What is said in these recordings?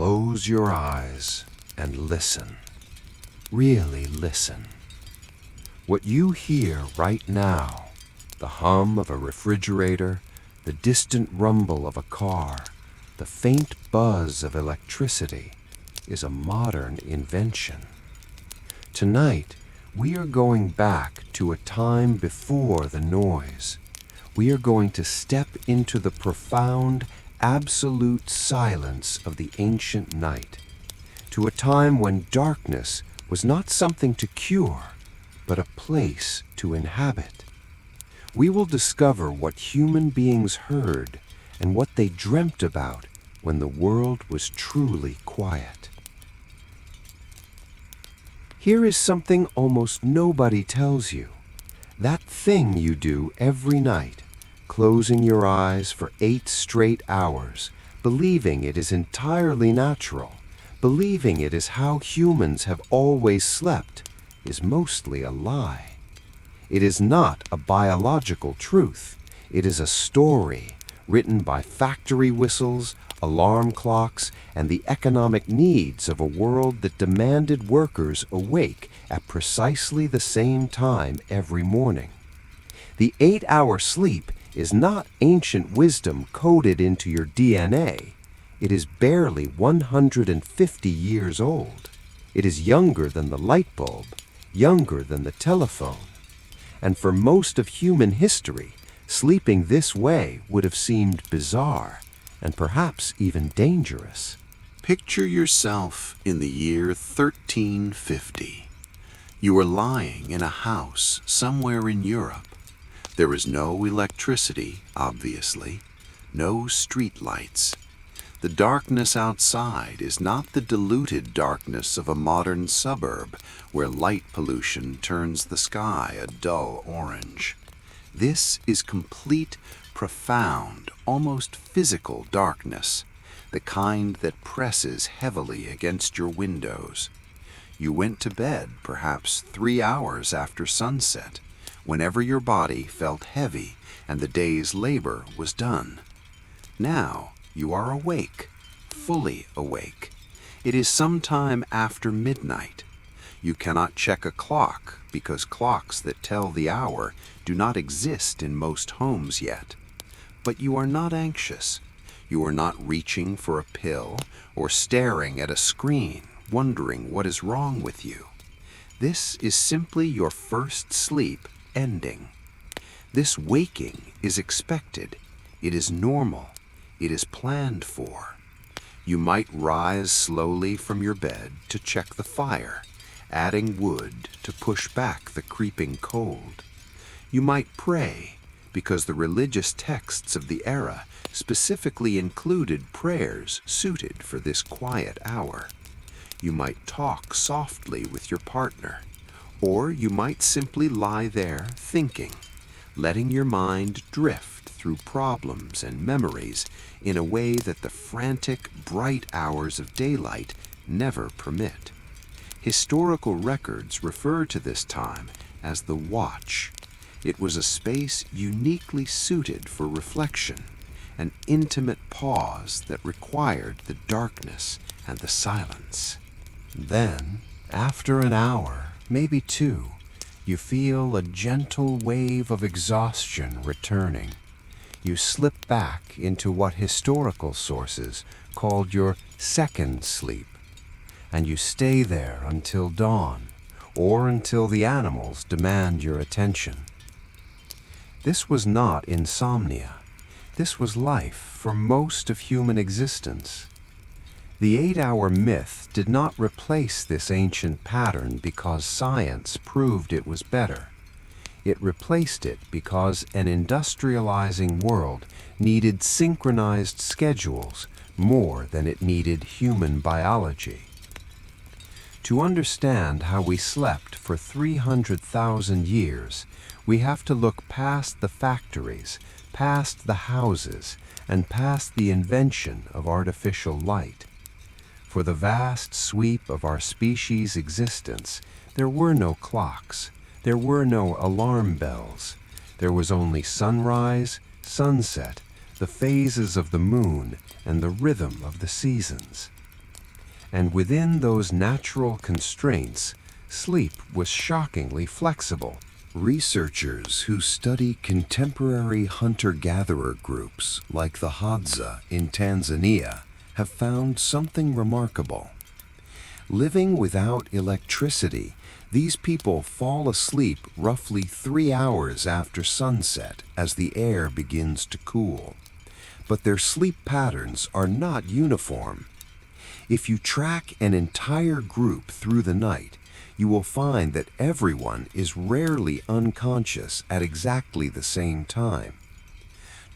close your eyes and listen. Really listen. What you hear right now, the hum of a refrigerator, the distant rumble of a car, the faint buzz of electricity, is a modern invention. Tonight, we are going back to a time before the noise. We are going to step into the profound, absolute silence of the ancient night, to a time when darkness was not something to cure, but a place to inhabit. We will discover what human beings heard and what they dreamt about when the world was truly quiet. Here is something almost nobody tells you. That thing you do every night, closing your eyes for 8 straight hours, believing it is entirely natural, believing it is how humans have always slept, is mostly a lie. It is not a biological truth. It is a story written by factory whistles, alarm clocks, and the economic needs of a world that demanded workers awake at precisely the same time every morning. The 8-hour sleep is not ancient wisdom coded into your DNA. It is barely 150 years old. It is younger than the light bulb, younger than the telephone. And for most of human history, sleeping this way would have seemed bizarre and perhaps even dangerous. Picture yourself in the year 1350. You are lying in a house somewhere in Europe. There is no electricity, obviously, no street lights. The darkness outside is not the diluted darkness of a modern suburb where light pollution turns the sky a dull orange. This is complete, profound, almost physical darkness, the kind that presses heavily against your windows. You went to bed perhaps 3 hours after sunset, whenever your body felt heavy and the day's labor was done. Now you are awake, fully awake. It is sometime after midnight. You cannot check a clock because clocks that tell the hour do not exist in most homes yet. But you are not anxious. You are not reaching for a pill or staring at a screen, wondering what is wrong with you. This is simply your first sleep ending. This waking is expected. It is normal. It is planned for. You might rise slowly from your bed to check the fire, adding wood to push back the creeping cold. You might pray, because the religious texts of the era specifically included prayers suited for this quiet hour. You might talk softly with your partner, or you might simply lie there thinking, letting your mind drift through problems and memories in a way that the frantic, bright hours of daylight never permit. Historical records refer to this time as the watch. It was a space uniquely suited for reflection, an intimate pause that required the darkness and the silence. Then, after an hour, maybe 2, you feel a gentle wave of exhaustion returning. You slip back into what historical sources called your second sleep, and you stay there until dawn, or until the animals demand your attention. This was not insomnia. This was life for most of human existence. The 8-hour myth did not replace this ancient pattern because science proved it was better. It replaced it because an industrializing world needed synchronized schedules more than it needed human biology. To understand how we slept for 300,000 years, we have to look past the factories, past the houses, and past the invention of artificial light. For the vast sweep of our species' existence, there were no clocks, there were no alarm bells. There was only sunrise, sunset, the phases of the moon, and the rhythm of the seasons. And within those natural constraints, sleep was shockingly flexible. Researchers who study contemporary hunter-gatherer groups like the Hadza in Tanzania have found something remarkable. Living without electricity, these people fall asleep roughly 3 hours after sunset as the air begins to cool. But their sleep patterns are not uniform. If you track an entire group through the night, you will find that everyone is rarely unconscious at exactly the same time.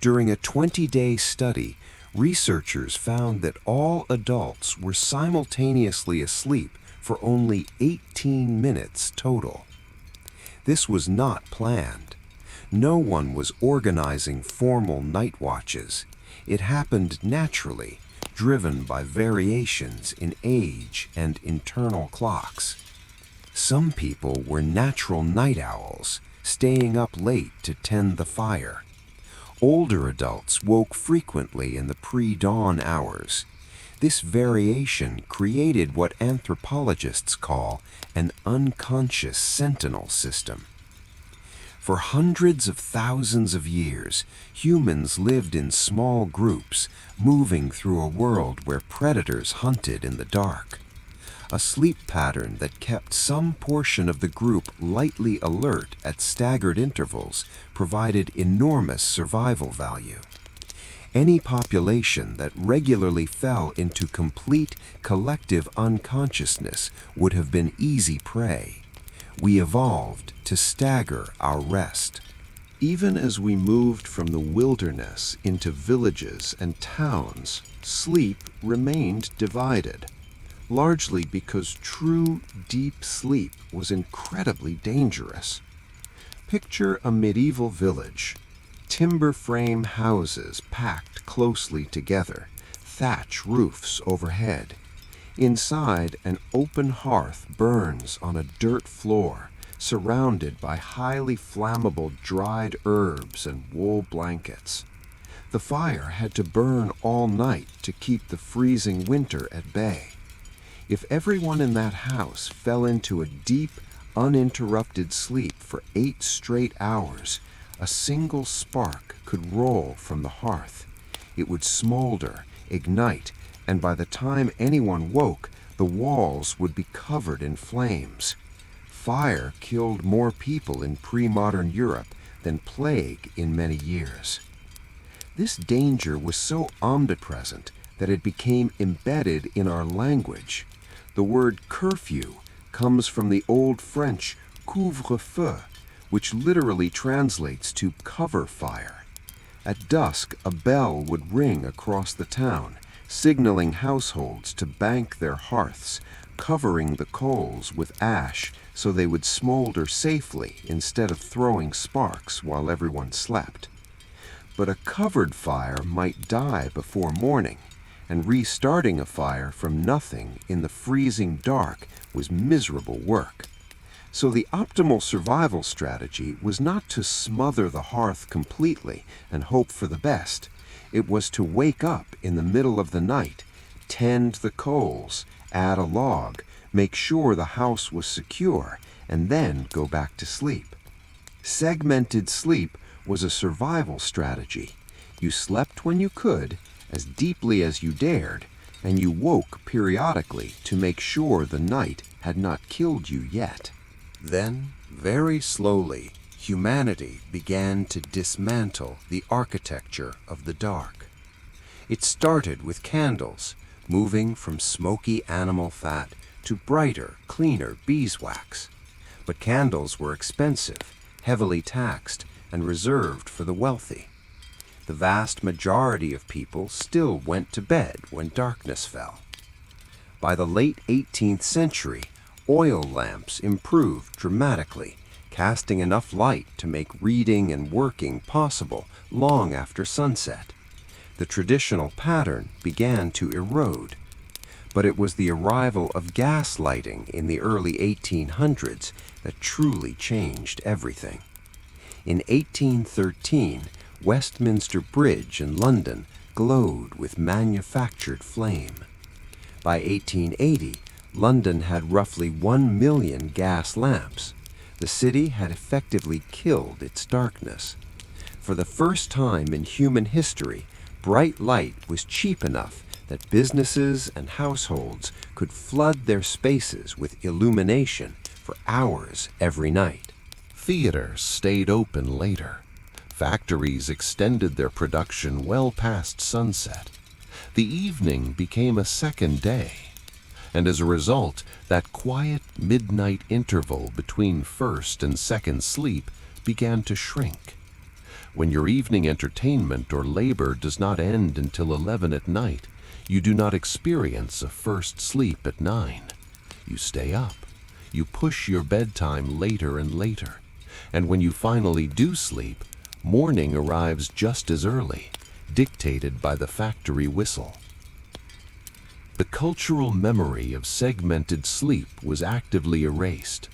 During a 20-day study, researchers found that all adults were simultaneously asleep for only 18 minutes total. This was not planned. No one was organizing formal night watches. It happened naturally, driven by variations in age and internal clocks. Some people were natural night owls, staying up late to tend the fire. Older adults woke frequently in the pre-dawn hours. This variation created what anthropologists call an unconscious sentinel system. For hundreds of thousands of years, humans lived in small groups, moving through a world where predators hunted in the dark. A sleep pattern that kept some portion of the group lightly alert at staggered intervals provided enormous survival value. Any population that regularly fell into complete collective unconsciousness would have been easy prey. We evolved to stagger our rest. Even as we moved from the wilderness into villages and towns, sleep remained divided, largely because true deep sleep was incredibly dangerous. Picture a medieval village. Timber frame houses packed closely together, thatch roofs overhead. Inside, an open hearth burns on a dirt floor, surrounded by highly flammable dried herbs and wool blankets. The fire had to burn all night to keep the freezing winter at bay. If everyone in that house fell into a deep, uninterrupted sleep for 8 straight hours, a single spark could roll from the hearth. It would smolder, ignite, and by the time anyone woke, the walls would be covered in flames. Fire killed more people in pre-modern Europe than plague in many years. This danger was so omnipresent that it became embedded in our language. The word curfew comes from the Old French couvre-feu, which literally translates to cover fire. At dusk, a bell would ring across the town, signaling households to bank their hearths, covering the coals with ash so they would smolder safely instead of throwing sparks while everyone slept. But a covered fire might die before morning, and restarting a fire from nothing in the freezing dark was miserable work. So the optimal survival strategy was not to smother the hearth completely and hope for the best. It was to wake up in the middle of the night, tend the coals, add a log, make sure the house was secure, and then go back to sleep. Segmented sleep was a survival strategy. You slept when you could, as deeply as you dared, and you woke periodically to make sure the night had not killed you yet. Then, very slowly, humanity began to dismantle the architecture of the dark. It started with candles, moving from smoky animal fat to brighter, cleaner beeswax. But candles were expensive, heavily taxed, and reserved for the wealthy. The vast majority of people still went to bed when darkness fell. By the late 18th century, oil lamps improved dramatically, casting enough light to make reading and working possible long after sunset. The traditional pattern began to erode. But it was the arrival of gas lighting in the early 1800s that truly changed everything. In 1813, Westminster Bridge in London glowed with manufactured flame. By 1880, London had roughly 1 million gas lamps. The city had effectively killed its darkness. For the first time in human history, bright light was cheap enough that businesses and households could flood their spaces with illumination for hours every night. Theaters stayed open later. Factories extended their production well past sunset. The evening became a second day. And as a result, that quiet midnight interval between first and second sleep began to shrink. When your evening entertainment or labor does not end until 11 at night, you do not experience a first sleep at 9. You stay up. You push your bedtime later and later. And when you finally do sleep, morning arrives just as early, dictated by the factory whistle. The cultural memory of segmented sleep was actively erased,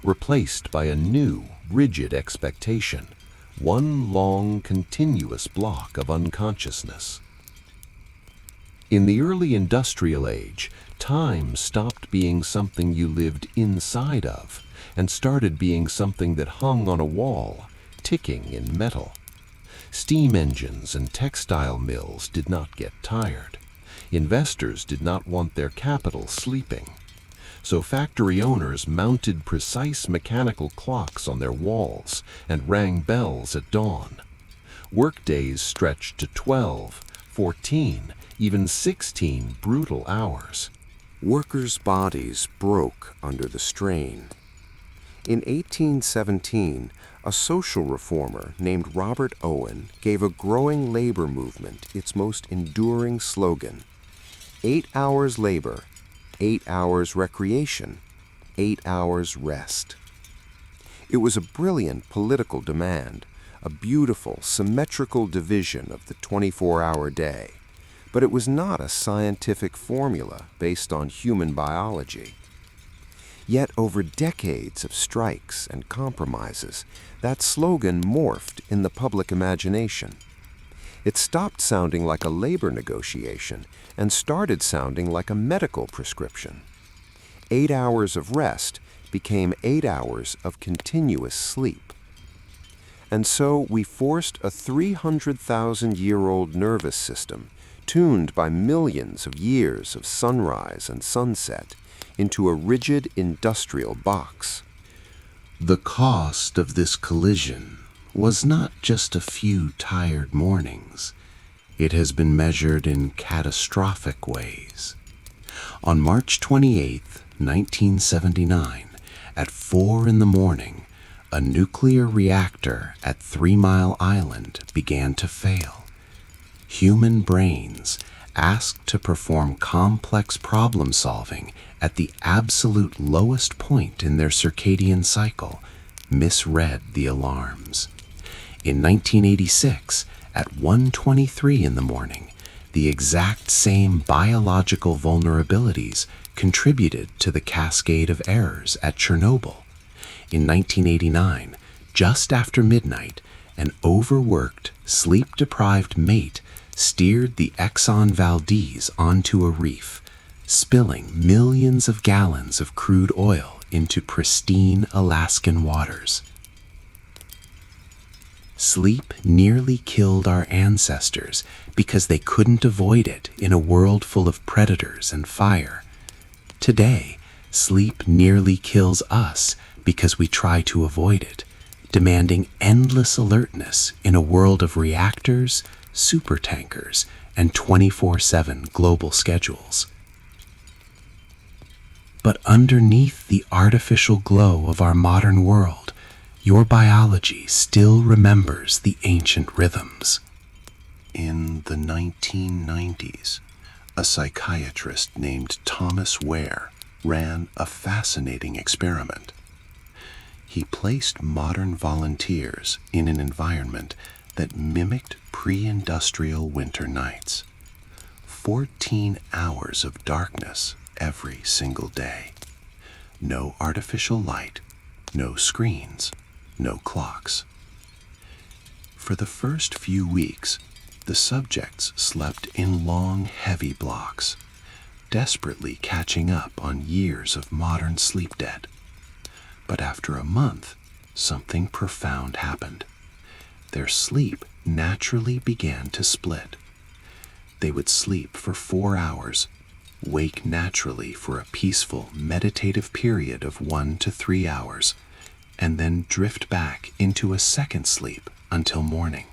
replaced by a new, rigid expectation, one long, continuous block of unconsciousness. In the early industrial age, time stopped being something you lived inside of and started being something that hung on a wall, ticking in metal. Steam engines and textile mills did not get tired. Investors did not want their capital sleeping. So factory owners mounted precise mechanical clocks on their walls and rang bells at dawn. Workdays stretched to 12, 14, even 16 brutal hours. Workers' bodies broke under the strain. In 1817, a social reformer named Robert Owen gave a growing labor movement its most enduring slogan: 8 hours labor, 8 hours recreation, 8 hours rest. It was a brilliant political demand, a beautiful, symmetrical division of the 24-hour day, but it was not a scientific formula based on human biology. Yet over decades of strikes and compromises, that slogan morphed in the public imagination. It stopped sounding like a labor negotiation and started sounding like a medical prescription. 8 hours of rest became 8 hours of continuous sleep. And so we forced a 300,000-year-old nervous system, tuned by millions of years of sunrise and sunset, into a rigid industrial box. The cost of this collision was not just a few tired mornings. It has been measured in catastrophic ways. On March 28, 1979, at 4 in the morning, a nuclear reactor at 3 Mile Island began to fail. Human brains, asked to perform complex problem solving at the absolute lowest point in their circadian cycle, misread the alarms. In 1986, at 1:23 in the morning, the exact same biological vulnerabilities contributed to the cascade of errors at Chernobyl. In 1989, just after midnight, an overworked, sleep-deprived mate steered the Exxon Valdez onto a reef, spilling millions of gallons of crude oil into pristine Alaskan waters. Sleep nearly killed our ancestors because they couldn't avoid it in a world full of predators and fire. Today, sleep nearly kills us because we try to avoid it, demanding endless alertness in a world of reactors, supertankers, and 24/7 global schedules. But underneath the artificial glow of our modern world, your biology still remembers the ancient rhythms. In the 1990s, a psychiatrist named Thomas Wehr ran a fascinating experiment. He placed modern volunteers in an environment that mimicked pre-industrial winter nights. 14 hours of darkness every single day. No artificial light, no screens, no clocks. For the first few weeks, the subjects slept in long, heavy blocks. desperately catching up on years of modern sleep debt. But after a month, something profound happened. Their sleep naturally began to split. They would sleep for 4 hours, wake naturally for a peaceful, meditative period of 1 to 3 hours, and then drift back into a second sleep until morning.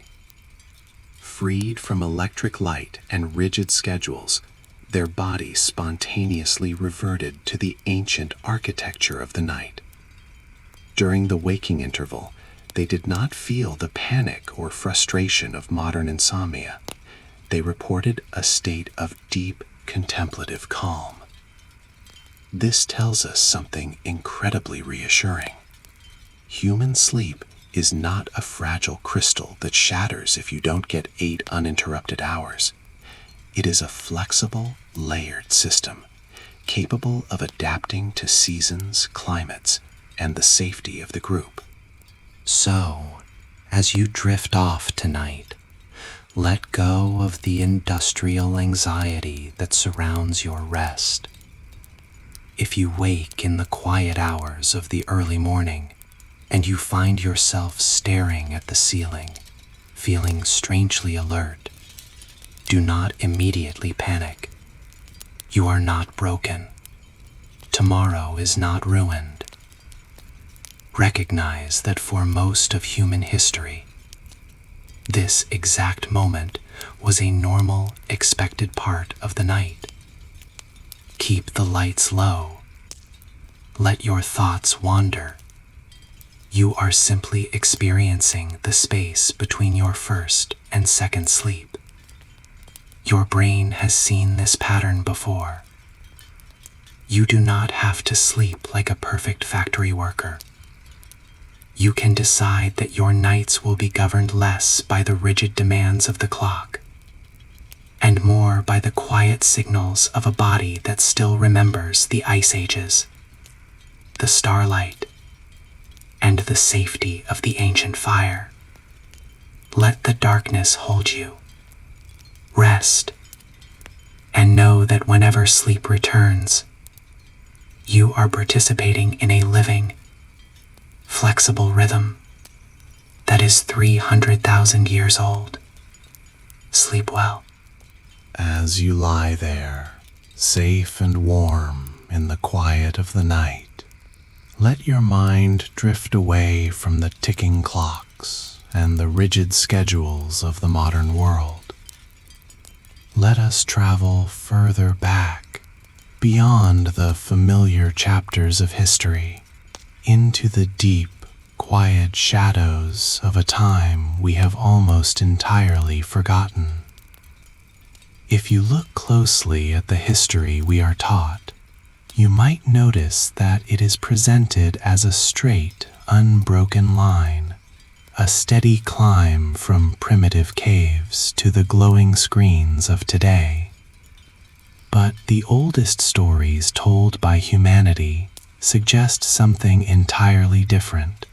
Freed from electric light and rigid schedules, their bodies spontaneously reverted to the ancient architecture of the night. During the waking interval, they did not feel the panic or frustration of modern insomnia. They reported a state of deep contemplative calm. This tells us something incredibly reassuring. Human sleep is not a fragile crystal that shatters if you don't get 8 uninterrupted hours. It is a flexible, layered system, capable of adapting to seasons, climates, and the safety of the group. So, as you drift off tonight, let go of the industrial anxiety that surrounds your rest. If you wake in the quiet hours of the early morning and you find yourself staring at the ceiling, feeling strangely alert, do not immediately panic. You are not broken. Tomorrow is not ruined. Recognize that for most of human history, this exact moment was a normal, expected part of the night. Keep the lights low. Let your thoughts wander. You are simply experiencing the space between your first and second sleep. Your brain has seen this pattern before. You do not have to sleep like a perfect factory worker. You can decide that your nights will be governed less by the rigid demands of the clock, and more by the quiet signals of a body that still remembers the ice ages, the starlight, and the safety of the ancient fire. Let the darkness hold you. Rest, and know that whenever sleep returns, you are participating in a living, flexible rhythm that is 300,000 years old. Sleep well. As you lie there, safe and warm in the quiet of the night, let your mind drift away from the ticking clocks and the rigid schedules of the modern world. Let us travel further back, beyond the familiar chapters of history, into the deep, quiet shadows of a time we have almost entirely forgotten. If you look closely at the history we are taught, you might notice that it is presented as a straight, unbroken line, a steady climb from primitive caves to the glowing screens of today. But the oldest stories told by humanity suggest something entirely different.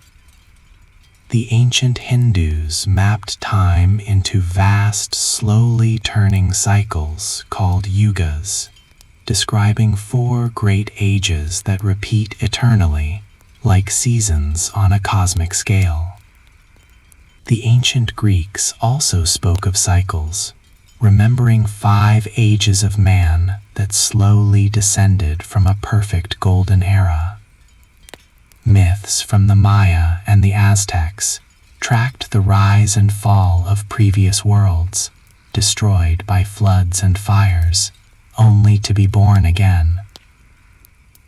The ancient Hindus mapped time into vast, slowly turning cycles called yugas, describing 4 great ages that repeat eternally, like seasons on a cosmic scale. The ancient Greeks also spoke of cycles, remembering 5 ages of man that slowly descended from a perfect golden era. Myths from the Maya and the Aztecs tracked the rise and fall of previous worlds, destroyed by floods and fires, only to be born again.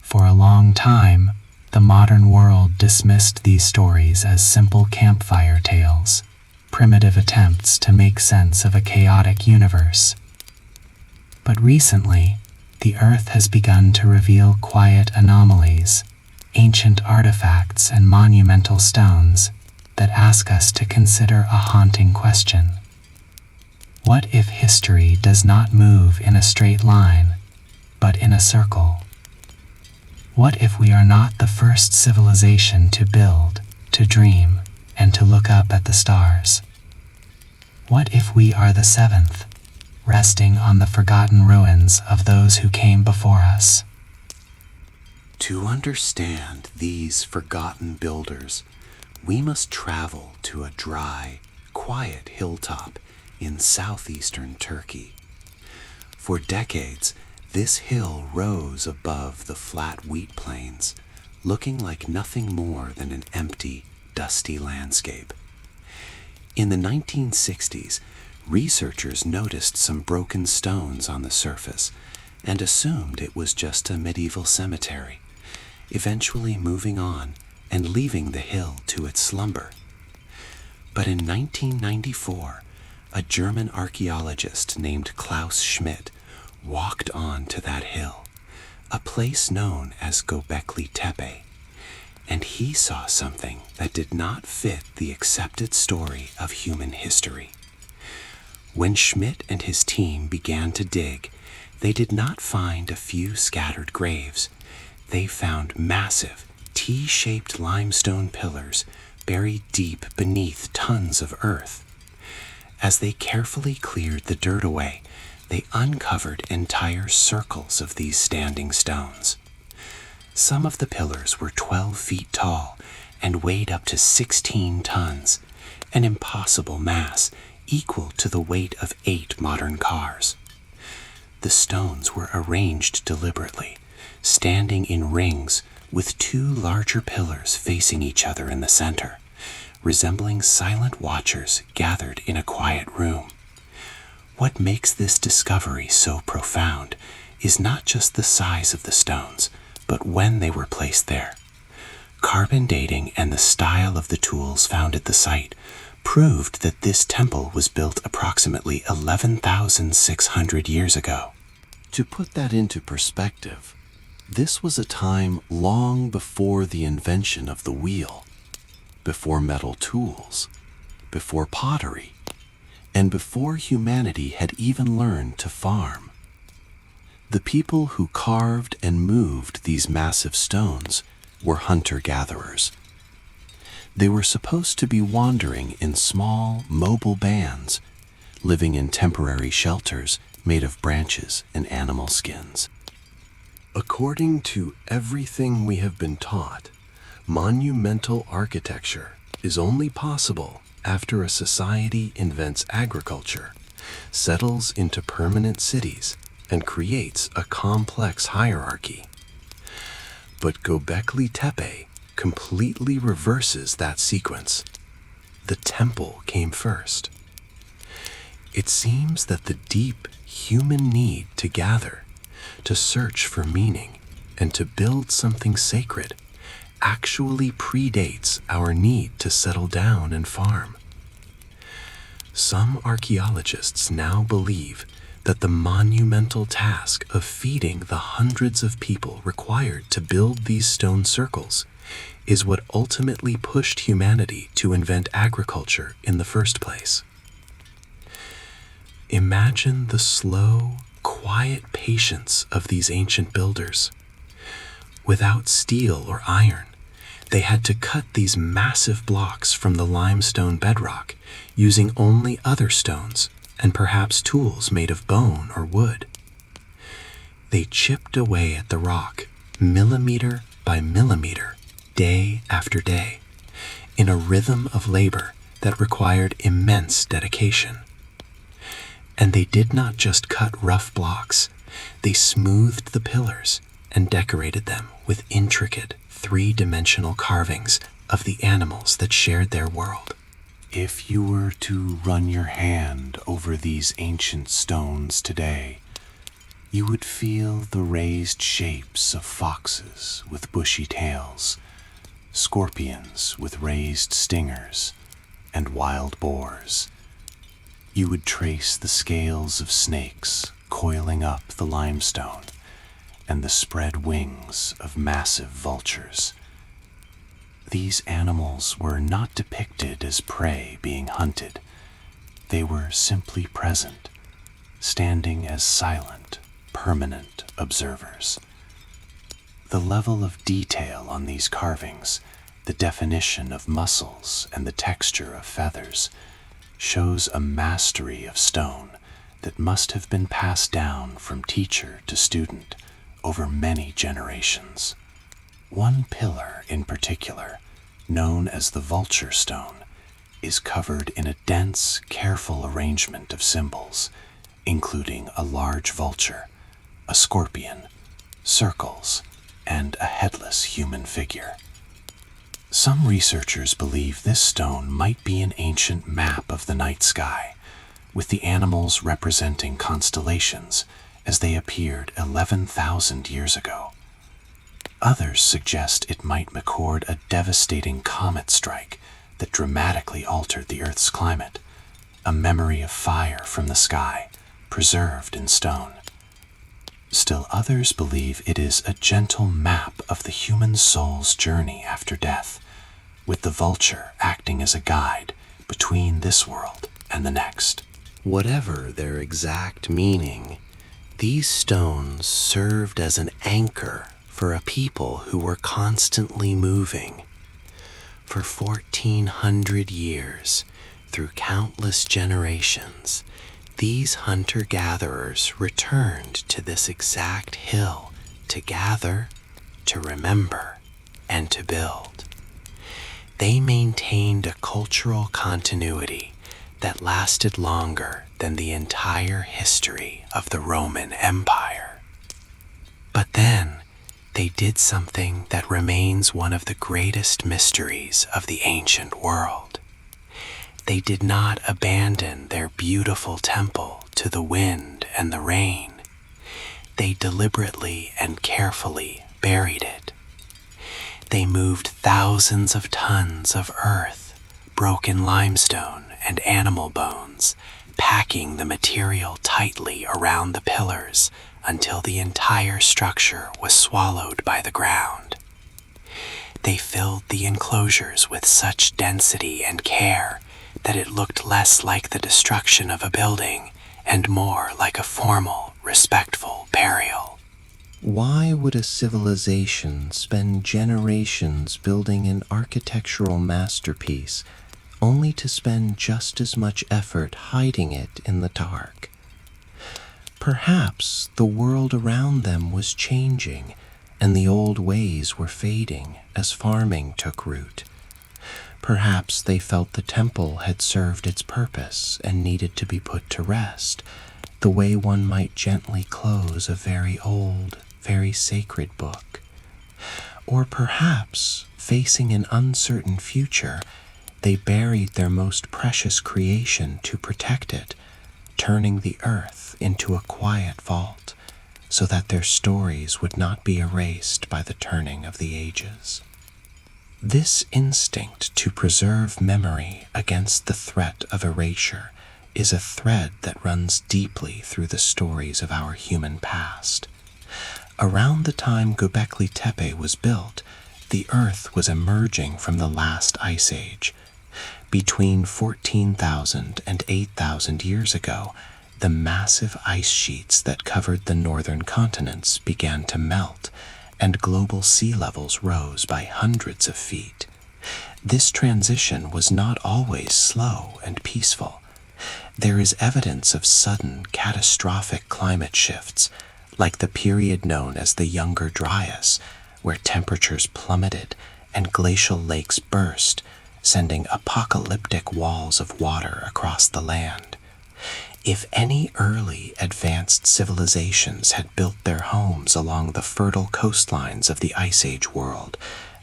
For a long time, the modern world dismissed these stories as simple campfire tales, primitive attempts to make sense of a chaotic universe. But recently, the Earth has begun to reveal quiet anomalies, ancient artifacts and monumental stones that ask us to consider a haunting question. What if history does not move in a straight line, but in a circle? What if we are not the first civilization to build, to dream, and to look up at the stars? What if we are the 7th, resting on the forgotten ruins of those who came before us. To understand these forgotten builders, we must travel to a dry, quiet hilltop in southeastern Turkey. For decades, this hill rose above the flat wheat plains, looking like nothing more than an empty, dusty landscape. In the 1960s, researchers noticed some broken stones on the surface and assumed it was just a medieval cemetery, eventually moving on and leaving the hill to its slumber. But in 1994, a German archaeologist named Klaus Schmidt walked on to that hill, a place known as Göbekli Tepe, and he saw something that did not fit the accepted story of human history. When Schmidt and his team began to dig, they did not find a few scattered graves. They found massive, T-shaped limestone pillars buried deep beneath tons of earth. As they carefully cleared the dirt away, they uncovered entire circles of these standing stones. Some of the pillars were 12 feet tall and weighed up to 16 tons, an impossible mass equal to the weight of 8 modern cars. The stones were arranged deliberately, standing in rings with 2 larger pillars facing each other in the center, resembling silent watchers gathered in a quiet room. What makes this discovery so profound is not just the size of the stones, but when they were placed there. Carbon dating and the style of the tools found at the site proved that this temple was built approximately 11,600 years ago. To put that into perspective, this was a time long before the invention of the wheel, before metal tools, before pottery, and before humanity had even learned to farm. The people who carved and moved these massive stones were hunter-gatherers. They were supposed to be wandering in small, mobile bands, living in temporary shelters made of branches and animal skins. According to everything we have been taught, monumental architecture is only possible after a society invents agriculture, settles into permanent cities, and creates a complex hierarchy. But Göbekli Tepe completely reverses that sequence. The temple came first. It seems that the deep human need to gather, to search for meaning, and to build something sacred actually predates our need to settle down and farm. Some archaeologists now believe that the monumental task of feeding the hundreds of people required to build these stone circles is what ultimately pushed humanity to invent agriculture in the first place. Imagine the slow, quiet patience of these ancient builders. Without steel or iron, they had to cut these massive blocks from the limestone bedrock using only other stones and perhaps tools made of bone or wood. They chipped away at the rock, millimeter by millimeter, day after day, in a rhythm of labor that required immense dedication. And they did not just cut rough blocks, they smoothed the pillars and decorated them with intricate, 3-dimensional carvings of the animals that shared their world. If you were to run your hand over these ancient stones today, you would feel the raised shapes of foxes with bushy tails, scorpions with raised stingers, and wild boars. You would trace the scales of snakes coiling up the limestone and the spread wings of massive vultures. These animals were not depicted as prey being hunted. They were simply present, standing as silent, permanent observers. The level of detail on these carvings, the definition of muscles and the texture of feathers, shows a mastery of stone that must have been passed down from teacher to student over many generations. One pillar in particular, known as the vulture stone, is covered in a dense, careful arrangement of symbols, including a large vulture, a scorpion, circles, and a headless human figure. Some researchers believe this stone might be an ancient map of the night sky, with the animals representing constellations as they appeared 11,000 years ago. Others suggest it might record a devastating comet strike that dramatically altered the Earth's climate, a memory of fire from the sky, preserved in stone. Still others believe it is a gentle map of the human soul's journey after death, with the vulture acting as a guide between this world and the next. Whatever their exact meaning, these stones served as an anchor for a people who were constantly moving. For 1,400 years, through countless generations, these hunter-gatherers returned to this exact hill to gather, to remember, and to build. They maintained a cultural continuity that lasted longer than the entire history of the Roman Empire. But then, they did something that remains one of the greatest mysteries of the ancient world. They did not abandon their beautiful temple to the wind and the rain. They deliberately and carefully buried it. They moved thousands of tons of earth, broken limestone, and animal bones, packing the material tightly around the pillars until the entire structure was swallowed by the ground. They filled the enclosures with such density and care that it looked less like the destruction of a building and more like a formal, respectful burial. Why would a civilization spend generations building an architectural masterpiece only to spend just as much effort hiding it in the dark? Perhaps the world around them was changing, and the old ways were fading as farming took root. Perhaps they felt the temple had served its purpose and needed to be put to rest, the way one might gently close a very old, very sacred book. Or perhaps, facing an uncertain future, they buried their most precious creation to protect it, turning the earth into a quiet vault, so that their stories would not be erased by the turning of the ages. This instinct to preserve memory against the threat of erasure is a thread that runs deeply through the stories of our human past. Around the time Göbekli Tepe was built, the Earth was emerging from the last ice age. Between 14,000 and 8,000 years ago, the massive ice sheets that covered the northern continents began to melt, and global sea levels rose by hundreds of feet. This transition was not always slow and peaceful. There is evidence of sudden, catastrophic climate shifts, like the period known as the Younger Dryas, where temperatures plummeted and glacial lakes burst, sending apocalyptic walls of water across the land. If any early advanced civilizations had built their homes along the fertile coastlines of the Ice Age world,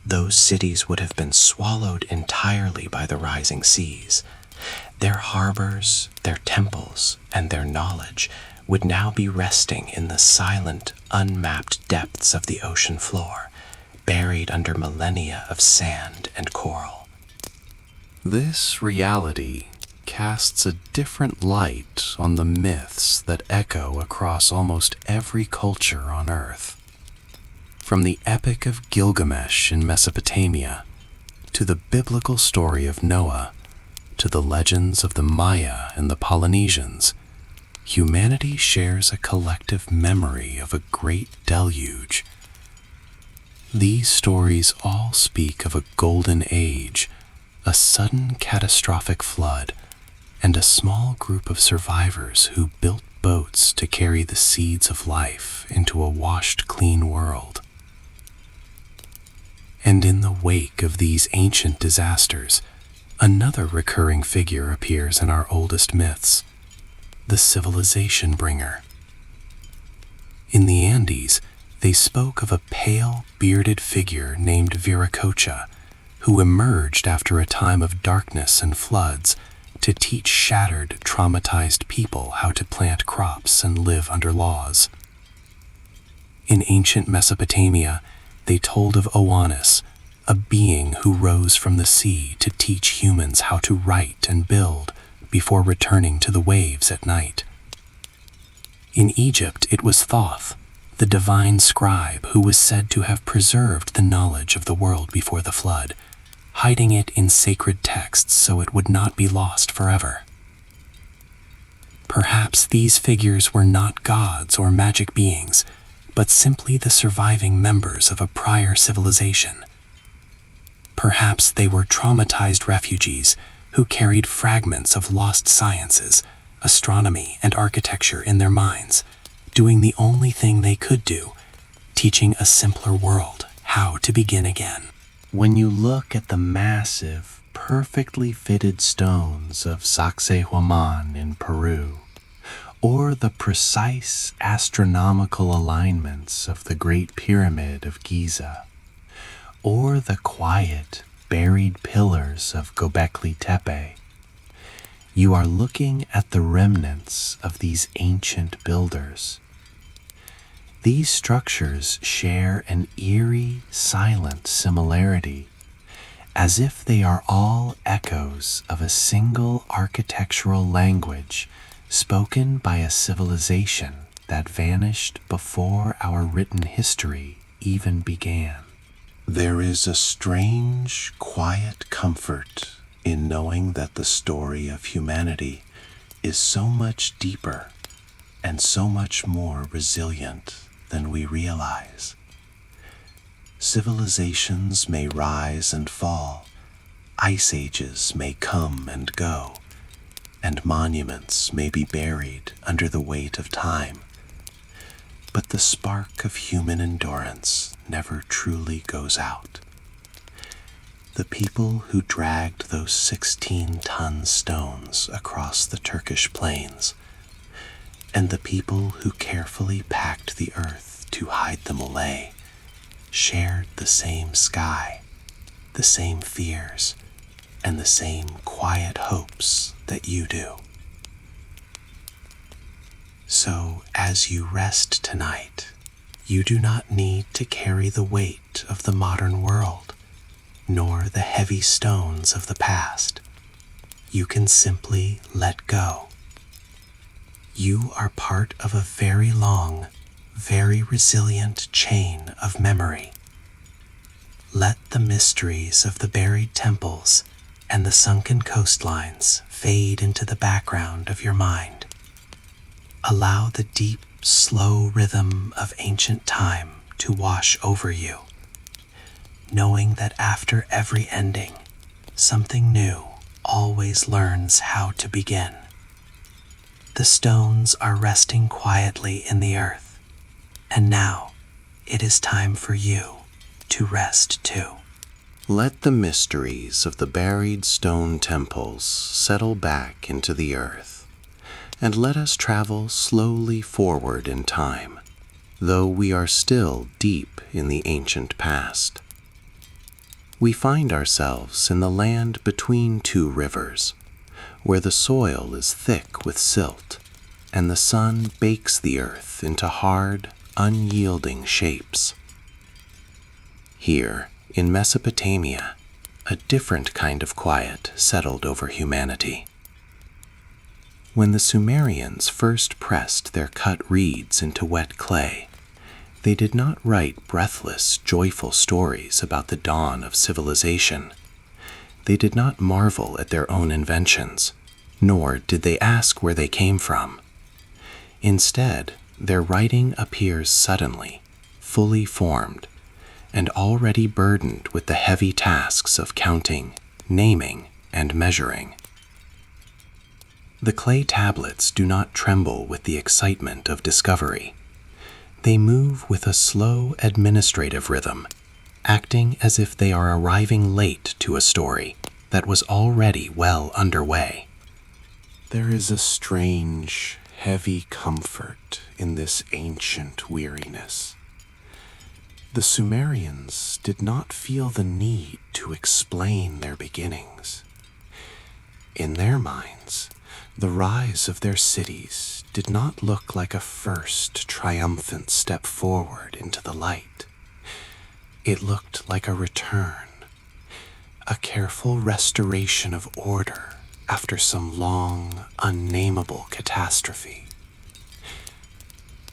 those cities would have been swallowed entirely by the rising seas. Their harbors, their temples, and their knowledge would now be resting in the silent, unmapped depths of the ocean floor, buried under millennia of sand and coral. This reality casts a different light on the myths that echo across almost every culture on Earth. From the Epic of Gilgamesh in Mesopotamia, to the biblical story of Noah, to the legends of the Maya and the Polynesians, humanity shares a collective memory of a great deluge. These stories all speak of a golden age, a sudden catastrophic flood, and a small group of survivors who built boats to carry the seeds of life into a washed, clean world. And in the wake of these ancient disasters, another recurring figure appears in our oldest myths, the civilization bringer. In the Andes, they spoke of a pale, bearded figure named Viracocha, who emerged after a time of darkness and floods to teach shattered, traumatized people how to plant crops and live under laws. In ancient Mesopotamia, they told of Oannes, a being who rose from the sea to teach humans how to write and build before returning to the waves at night. In Egypt, it was Thoth, the divine scribe who was said to have preserved the knowledge of the world before the flood, hiding it in sacred texts so it would not be lost forever. Perhaps these figures were not gods or magic beings, but simply the surviving members of a prior civilization. Perhaps they were traumatized refugees who carried fragments of lost sciences, astronomy, and architecture in their minds, doing the only thing they could do, teaching a simpler world how to begin again. When you look at the massive, perfectly fitted stones of Sacsayhuaman in Peru, or the precise astronomical alignments of the Great Pyramid of Giza, or the quiet, buried pillars of Göbekli Tepe, you are looking at the remnants of these ancient builders. These structures share an eerie, silent similarity, as if they are all echoes of a single architectural language spoken by a civilization that vanished before our written history even began. There is a strange, quiet comfort in knowing that the story of humanity is so much deeper and so much more resilient than we realize. Civilizations may rise and fall, ice ages may come and go, and monuments may be buried under the weight of time. But the spark of human endurance never truly goes out. The people who dragged those 16-ton stones across the Turkish plains, and the people who carefully packed the earth to hide them away, shared the same sky, the same fears, and the same quiet hopes that you do. So, as you rest tonight, you do not need to carry the weight of the modern world, nor the heavy stones of the past. You can simply let go. You are part of a very long, very resilient chain of memory. Let the mysteries of the buried temples and the sunken coastlines fade into the background of your mind. Allow the deep, slow rhythm of ancient time to wash over you, knowing that after every ending, something new always learns how to begin. The stones are resting quietly in the earth, and now it is time for you to rest too. Let the mysteries of the buried stone temples settle back into the earth, and let us travel slowly forward in time, though we are still deep in the ancient past. We find ourselves in the land between two rivers, where the soil is thick with silt, and the sun bakes the earth into hard, unyielding shapes. Here, in Mesopotamia, a different kind of quiet settled over humanity. When the Sumerians first pressed their cut reeds into wet clay, they did not write breathless, joyful stories about the dawn of civilization. They did not marvel at their own inventions, nor did they ask where they came from. Instead, their writing appears suddenly, fully formed, and already burdened with the heavy tasks of counting, naming, and measuring. The clay tablets do not tremble with the excitement of discovery. They move with a slow administrative rhythm, acting as if they are arriving late to a story that was already well underway. There is a strange, heavy comfort in this ancient weariness. The Sumerians did not feel the need to explain their beginnings. In their minds, the rise of their cities did not look like a first triumphant step forward into the light. It looked like a return, a careful restoration of order after some long, unnameable catastrophe.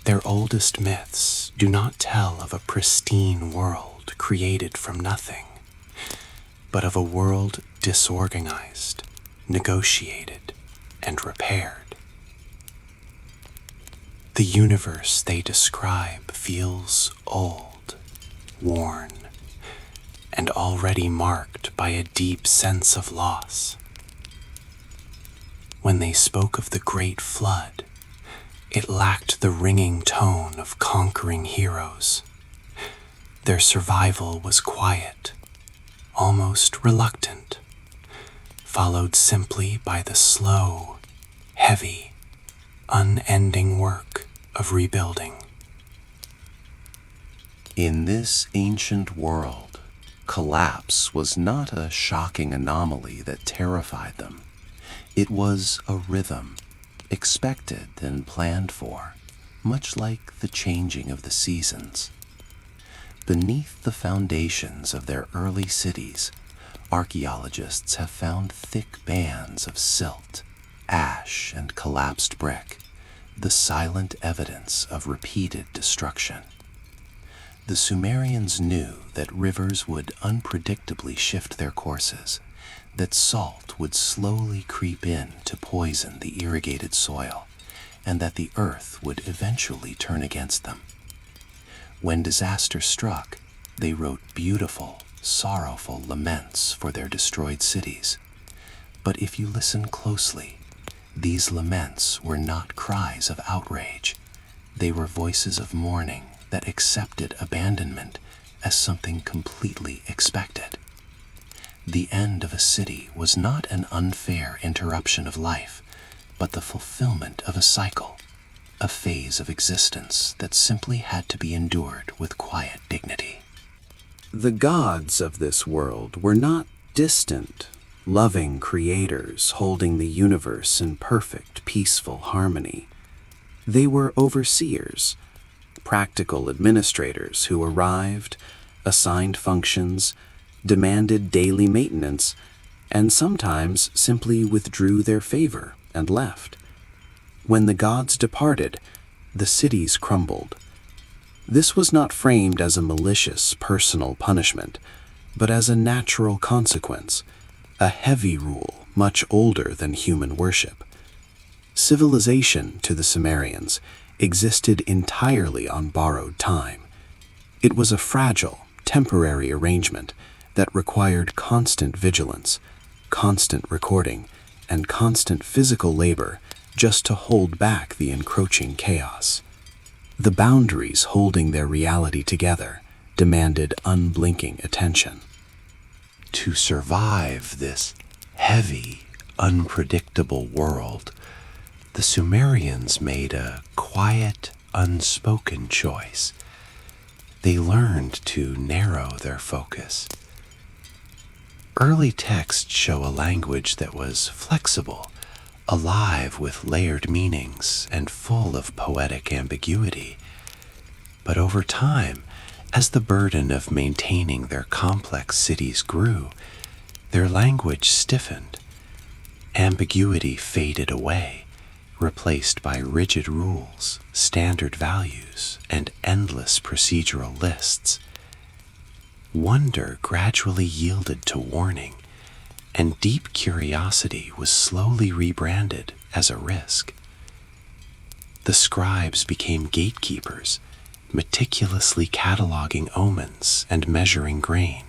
Their oldest myths do not tell of a pristine world created from nothing, but of a world disorganized, negotiated, and repaired. The universe they describe feels old, worn, and already marked by a deep sense of loss. When they spoke of the Great Flood, it lacked the ringing tone of conquering heroes. Their survival was quiet, almost reluctant, followed simply by the slow, heavy, unending work of rebuilding. In this ancient world, collapse was not a shocking anomaly that terrified them. It was a rhythm, expected and planned for, much like the changing of the seasons. Beneath the foundations of their early cities, archaeologists have found thick bands of silt, ash, and collapsed brick, the silent evidence of repeated destruction. The Sumerians knew that rivers would unpredictably shift their courses, that salt would slowly creep in to poison the irrigated soil, and that the earth would eventually turn against them. When disaster struck, they wrote beautiful, sorrowful laments for their destroyed cities. But if you listen closely, these laments were not cries of outrage. They were voices of mourning that accepted abandonment as something completely expected. The end of a city was not an unfair interruption of life, but the fulfillment of a cycle, a phase of existence that simply had to be endured with quiet dignity. The gods of this world were not distant, loving creators holding the universe in perfect, peaceful harmony. They were overseers, practical administrators who arrived, assigned functions, demanded daily maintenance, and sometimes simply withdrew their favor and left. When the gods departed, the cities crumbled. This was not framed as a malicious personal punishment, but as a natural consequence, a heavy rule much older than human worship. Civilization, to the Sumerians, existed entirely on borrowed time. It was a fragile, temporary arrangement that required constant vigilance, constant recording, and constant physical labor just to hold back the encroaching chaos. The boundaries holding their reality together demanded unblinking attention. To survive this heavy, unpredictable world, the Sumerians made a quiet, unspoken choice. They learned to narrow their focus. Early texts show a language that was flexible, alive with layered meanings and full of poetic ambiguity. But over time, as the burden of maintaining their complex cities grew, their language stiffened. Ambiguity faded away, replaced by rigid rules, standard values, and endless procedural lists. Wonder gradually yielded to warning, and deep curiosity was slowly rebranded as a risk. The scribes became gatekeepers, meticulously cataloging omens and measuring grain,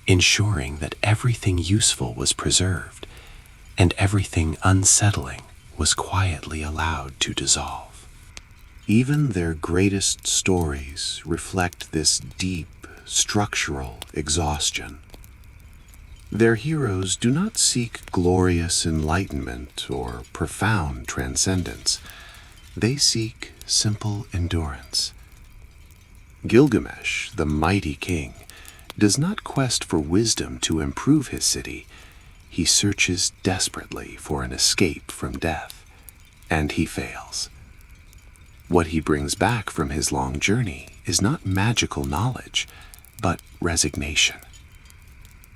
ensuring that everything useful was preserved and everything unsettling was quietly allowed to dissolve. Even their greatest stories reflect this deep, structural exhaustion. Their heroes do not seek glorious enlightenment or profound transcendence. They seek simple endurance. Gilgamesh, the mighty king, does not quest for wisdom to improve his city. He searches desperately for an escape from death, and he fails. What he brings back from his long journey is not magical knowledge, but resignation.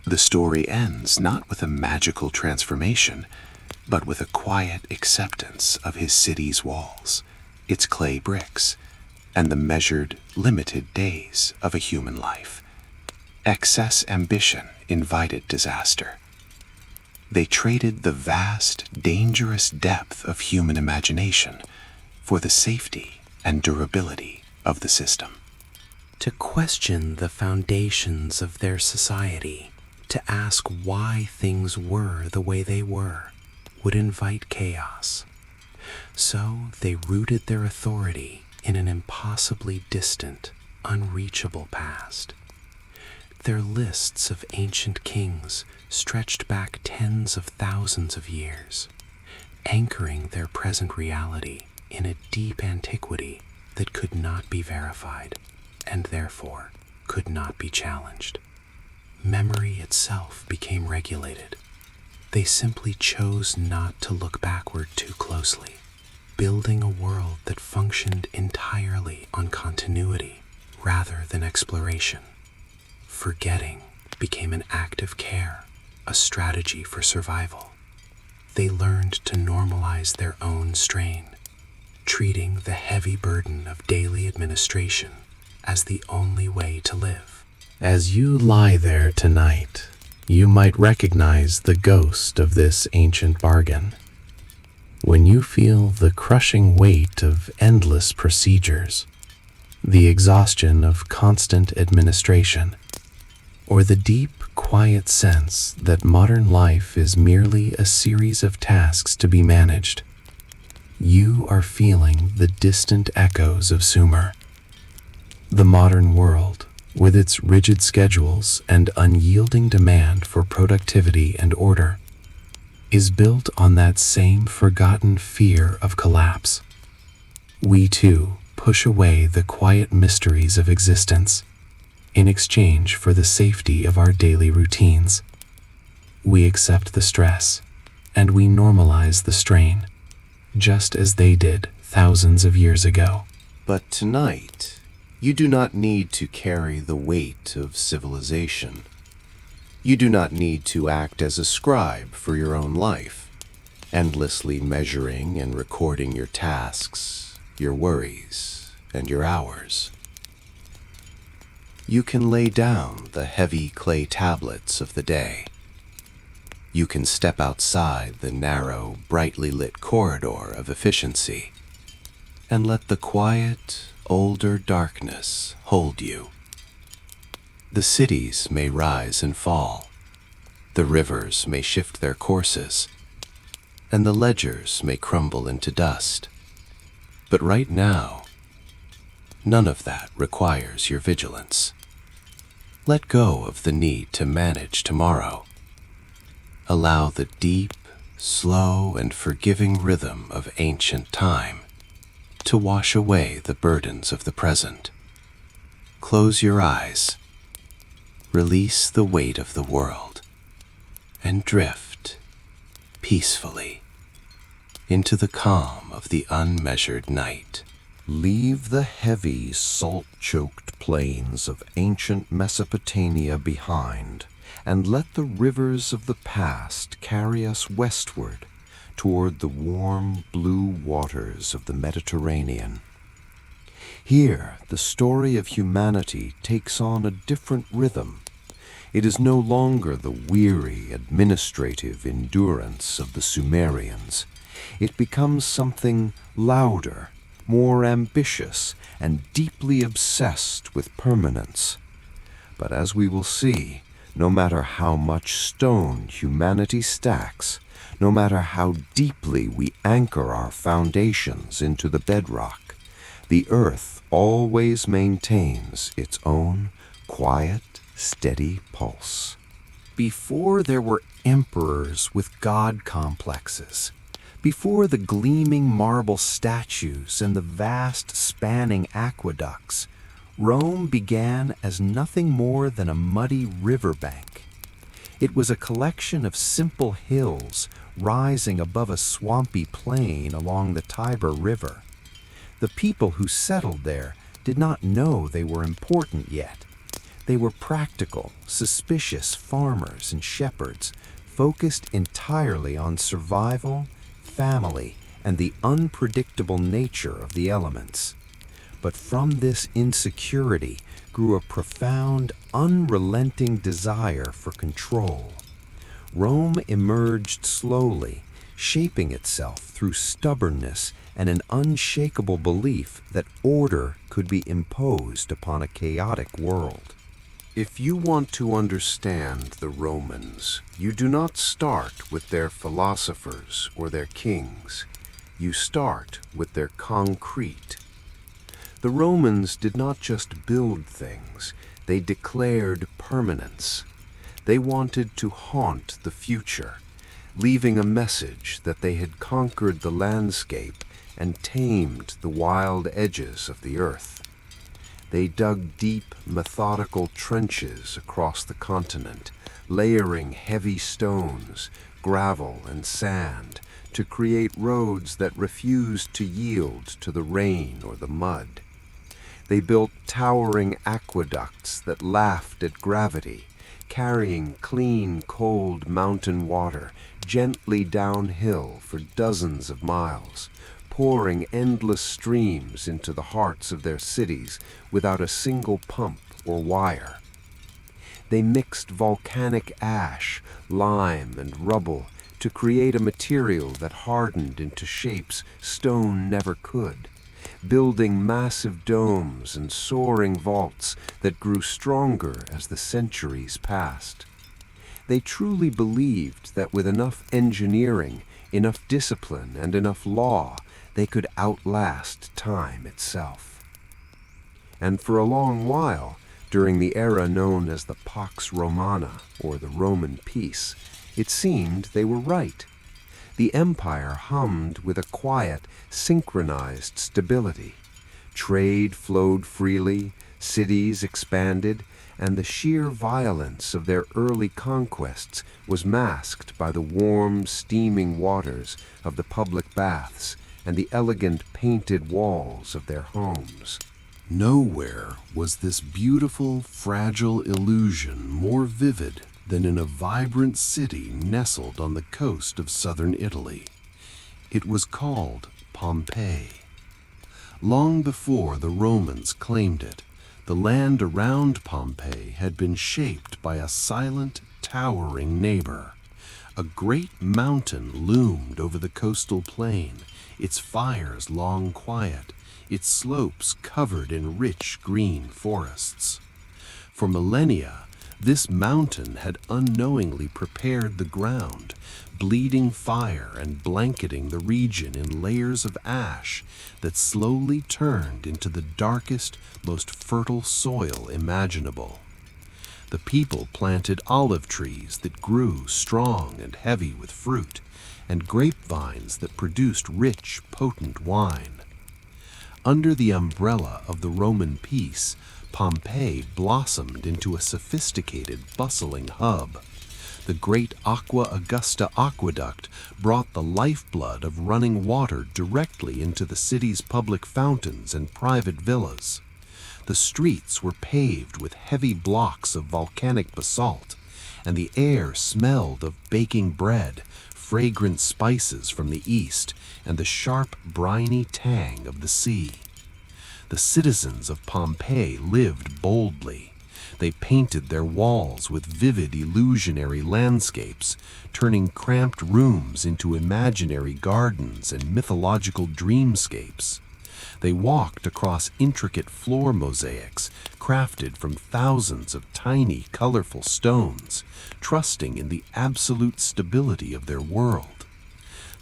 The story ends not with a magical transformation, but with a quiet acceptance of his city's walls, its clay bricks, and the measured, limited days of a human life. Excess ambition invited disaster. They traded the vast, dangerous depth of human imagination for the safety and durability of the system. To question the foundations of their society, to ask why things were the way they were, would invite chaos. So they rooted their authority in an impossibly distant, unreachable past. Their lists of ancient kings stretched back tens of thousands of years, anchoring their present reality in a deep antiquity that could not be verified, and therefore could not be challenged. Memory itself became regulated. They simply chose not to look backward too closely, building a world that functioned entirely on continuity rather than exploration. Forgetting became an act of care, a strategy for survival. They learned to normalize their own strain, treating the heavy burden of daily administration as the only way to live. As you lie there tonight, you might recognize the ghost of this ancient bargain. When you feel the crushing weight of endless procedures, the exhaustion of constant administration, or the deep, quiet sense that modern life is merely a series of tasks to be managed, you are feeling the distant echoes of Sumer. The modern world, with its rigid schedules and unyielding demand for productivity and order, is built on that same forgotten fear of collapse. We too push away the quiet mysteries of existence in exchange for the safety of our daily routines. We accept the stress, and we normalize the strain, just as they did thousands of years ago. But tonight, you do not need to carry the weight of civilization. You do not need to act as a scribe for your own life, endlessly measuring and recording your tasks, your worries, and your hours. You can lay down the heavy clay tablets of the day. You can step outside the narrow, brightly lit corridor of efficiency and let the quiet, older darkness hold you. The cities may rise and fall, the rivers may shift their courses, and the ledgers may crumble into dust. But right now, none of that requires your vigilance. Let go of the need to manage tomorrow. Allow the deep, slow, and forgiving rhythm of ancient time to wash away the burdens of the present. Close your eyes, release the weight of the world, and drift peacefully into the calm of the unmeasured night. Leave the heavy, salt-choked plains of ancient Mesopotamia behind, and let the rivers of the past carry us westward toward the warm, blue waters of the Mediterranean. Here, the story of humanity takes on a different rhythm. It is no longer the weary, administrative endurance of the Sumerians. It becomes something louder, more ambitious, and deeply obsessed with permanence. But as we will see, No matter how much stone humanity stacks, no matter how deeply we anchor our foundations into the bedrock, the earth always maintains its own quiet, steady pulse. Before there were emperors with god complexes, before the gleaming marble statues and the vast spanning aqueducts, Rome began as nothing more than a muddy riverbank. It was a collection of simple hills rising above a swampy plain along the Tiber River. The people who settled there did not know they were important yet. They were practical, suspicious farmers and shepherds, focused entirely on survival, family, and the unpredictable nature of the elements. But from this insecurity grew a profound, unrelenting desire for control. Rome emerged slowly, shaping itself through stubbornness and an unshakable belief that order could be imposed upon a chaotic world. If you want to understand the Romans, you do not start with their philosophers or their kings. You start with their concrete. The Romans did not just build things, they declared permanence. They wanted to haunt the future, leaving a message that they had conquered the landscape and tamed the wild edges of the earth. They dug deep, methodical trenches across the continent, layering heavy stones, gravel, and sand to create roads that refused to yield to the rain or the mud. They built towering aqueducts that laughed at gravity, carrying clean, cold mountain water gently downhill for dozens of miles, pouring endless streams into the hearts of their cities without a single pump or wire. They mixed volcanic ash, lime, and rubble to create a material that hardened into shapes stone never could, building massive domes and soaring vaults that grew stronger as the centuries passed. They truly believed that with enough engineering, enough discipline, and enough law, they could outlast time itself. And for a long while, during the era known as the Pax Romana, or the Roman peace, it seemed they were right. The empire hummed with a quiet, synchronized stability. Trade flowed freely, cities expanded, and the sheer violence of their early conquests was masked by the warm, steaming waters of the public baths and the elegant painted walls of their homes. Nowhere was this beautiful, fragile illusion more vivid than in a vibrant city nestled on the coast of southern Italy. It was called Pompeii. Long before the Romans claimed it, the land around Pompeii had been shaped by a silent, towering neighbor. A great mountain loomed over the coastal plain, its fires long quiet, its slopes covered in rich green forests. For millennia, this mountain had unknowingly prepared the ground, bleeding fire and blanketing the region in layers of ash that slowly turned into the darkest, most fertile soil imaginable. The people planted olive trees that grew strong and heavy with fruit, and grapevines that produced rich, potent wine. Under the umbrella of the Roman peace, Pompeii blossomed into a sophisticated, bustling hub. The great Aqua Augusta aqueduct brought the lifeblood of running water directly into the city's public fountains and private villas. The streets were paved with heavy blocks of volcanic basalt, and the air smelled of baking bread, fragrant spices from the east, and the sharp, briny tang of the sea. The citizens of Pompeii lived boldly. They painted their walls with vivid, illusionary landscapes, turning cramped rooms into imaginary gardens and mythological dreamscapes. They walked across intricate floor mosaics crafted from thousands of tiny, colorful stones, trusting in the absolute stability of their world.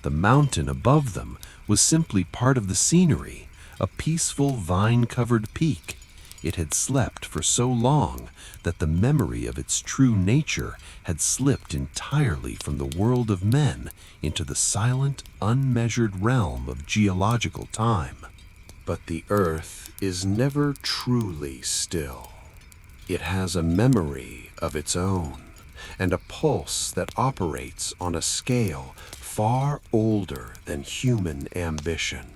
The mountain above them was simply part of the scenery, a peaceful vine-covered peak. It had slept for so long that the memory of its true nature had slipped entirely from the world of men into the silent, unmeasured realm of geological time. But the earth is never truly still. It has a memory of its own, and a pulse that operates on a scale far older than human ambition.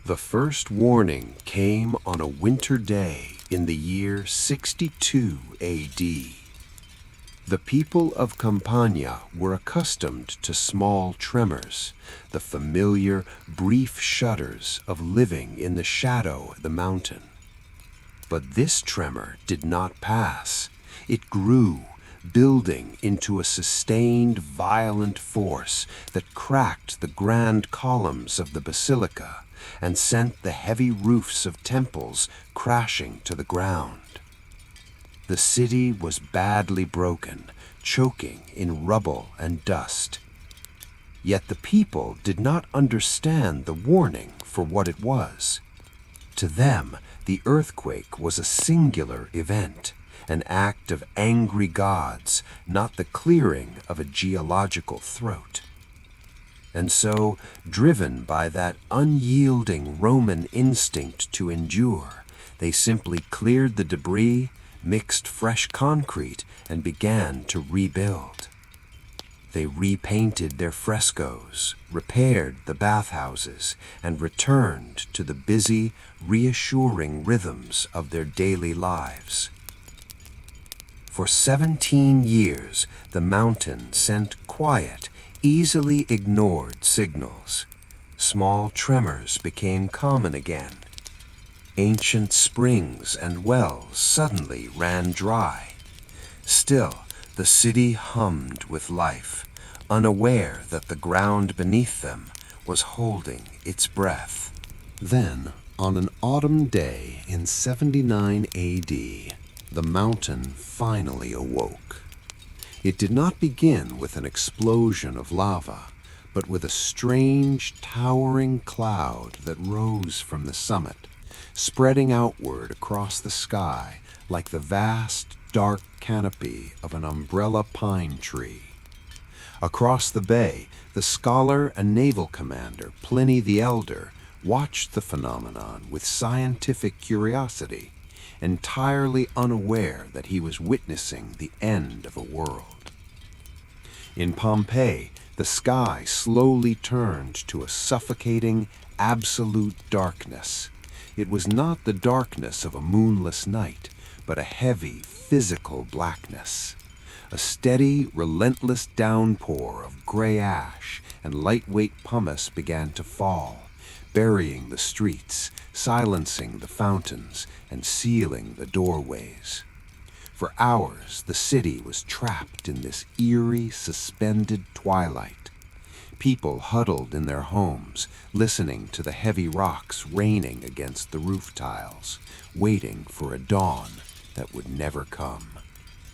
The first warning came on a winter day in the year 62 AD. The people of Campania were accustomed to small tremors, the familiar, brief shudders of living in the shadow of the mountain. But this tremor did not pass. It grew, building into a sustained, violent force that cracked the grand columns of the basilica and sent the heavy roofs of temples crashing to the ground. The city was badly broken, choking in rubble and dust. Yet the people did not understand the warning for what it was. To them, the earthquake was a singular event, an act of angry gods, not the clearing of a geological throat. And so, driven by that unyielding Roman instinct to endure, they simply cleared the debris, mixed fresh concrete, and began to rebuild. They repainted their frescoes, repaired the bathhouses, and returned to the busy, reassuring rhythms of their daily lives. For 17 years, the mountain sent quiet, easily ignored signals. Small tremors became common again. Ancient springs and wells suddenly ran dry. Still, the city hummed with life, unaware that the ground beneath them was holding its breath. Then, on an autumn day in 79 AD, the mountain finally awoke. It did not begin with an explosion of lava, but with a strange, towering cloud that rose from the summit, spreading outward across the sky like the vast, dark canopy of an umbrella pine tree. Across the bay, the scholar and naval commander Pliny the Elder watched the phenomenon with scientific curiosity, entirely unaware that he was witnessing the end of a world. In Pompeii, the sky slowly turned to a suffocating, absolute darkness. It was not the darkness of a moonless night, but a heavy, physical blackness. A steady, relentless downpour of gray ash and lightweight pumice began to fall, burying the streets, silencing the fountains, and sealing the doorways. For hours, the city was trapped in this eerie, suspended twilight. People huddled in their homes, listening to the heavy rocks raining against the roof tiles, waiting for a dawn that would never come.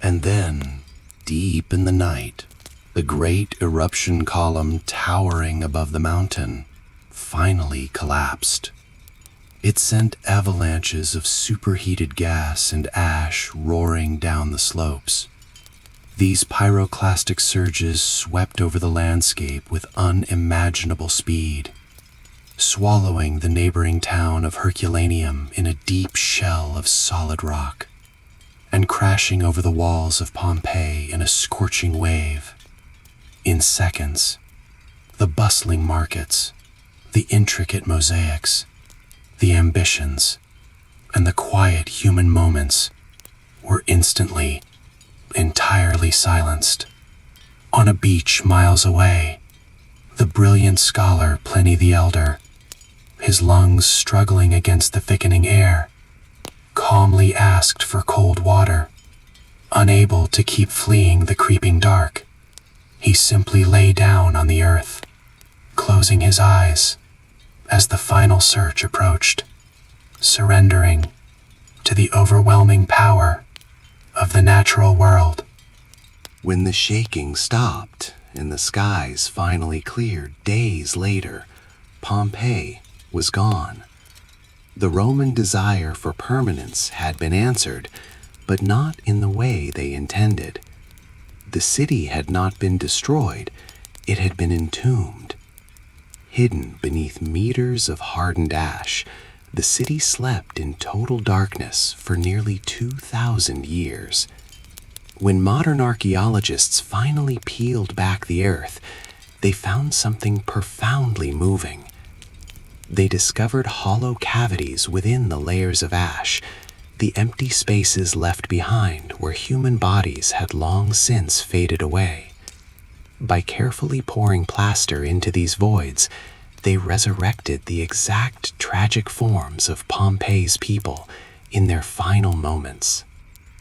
And then, deep in the night, the great eruption column towering above the mountain finally collapsed. It sent avalanches of superheated gas and ash roaring down the slopes. These pyroclastic surges swept over the landscape with unimaginable speed, swallowing the neighboring town of Herculaneum in a deep shell of solid rock, and crashing over the walls of Pompeii in a scorching wave. In seconds, the bustling markets, the intricate mosaics, the ambitions, and the quiet human moments were instantly, entirely silenced. On a beach miles away, the brilliant scholar Pliny the Elder, his lungs struggling against the thickening air, calmly asked for cold water. Unable to keep fleeing the creeping dark, he simply lay down on the earth, closing his eyes as the final search approached, surrendering to the overwhelming power of the natural world. When the shaking stopped and the skies finally cleared days later, Pompeii was gone. The Roman desire for permanence had been answered, but not in the way they intended. The city had not been destroyed, it had been entombed. Hidden beneath meters of hardened ash, the city slept in total darkness for nearly 2,000 years. When modern archaeologists finally peeled back the earth, they found something profoundly moving. They discovered hollow cavities within the layers of ash, the empty spaces left behind where human bodies had long since faded away. By carefully pouring plaster into these voids, they resurrected the exact tragic forms of Pompeii's people in their final moments.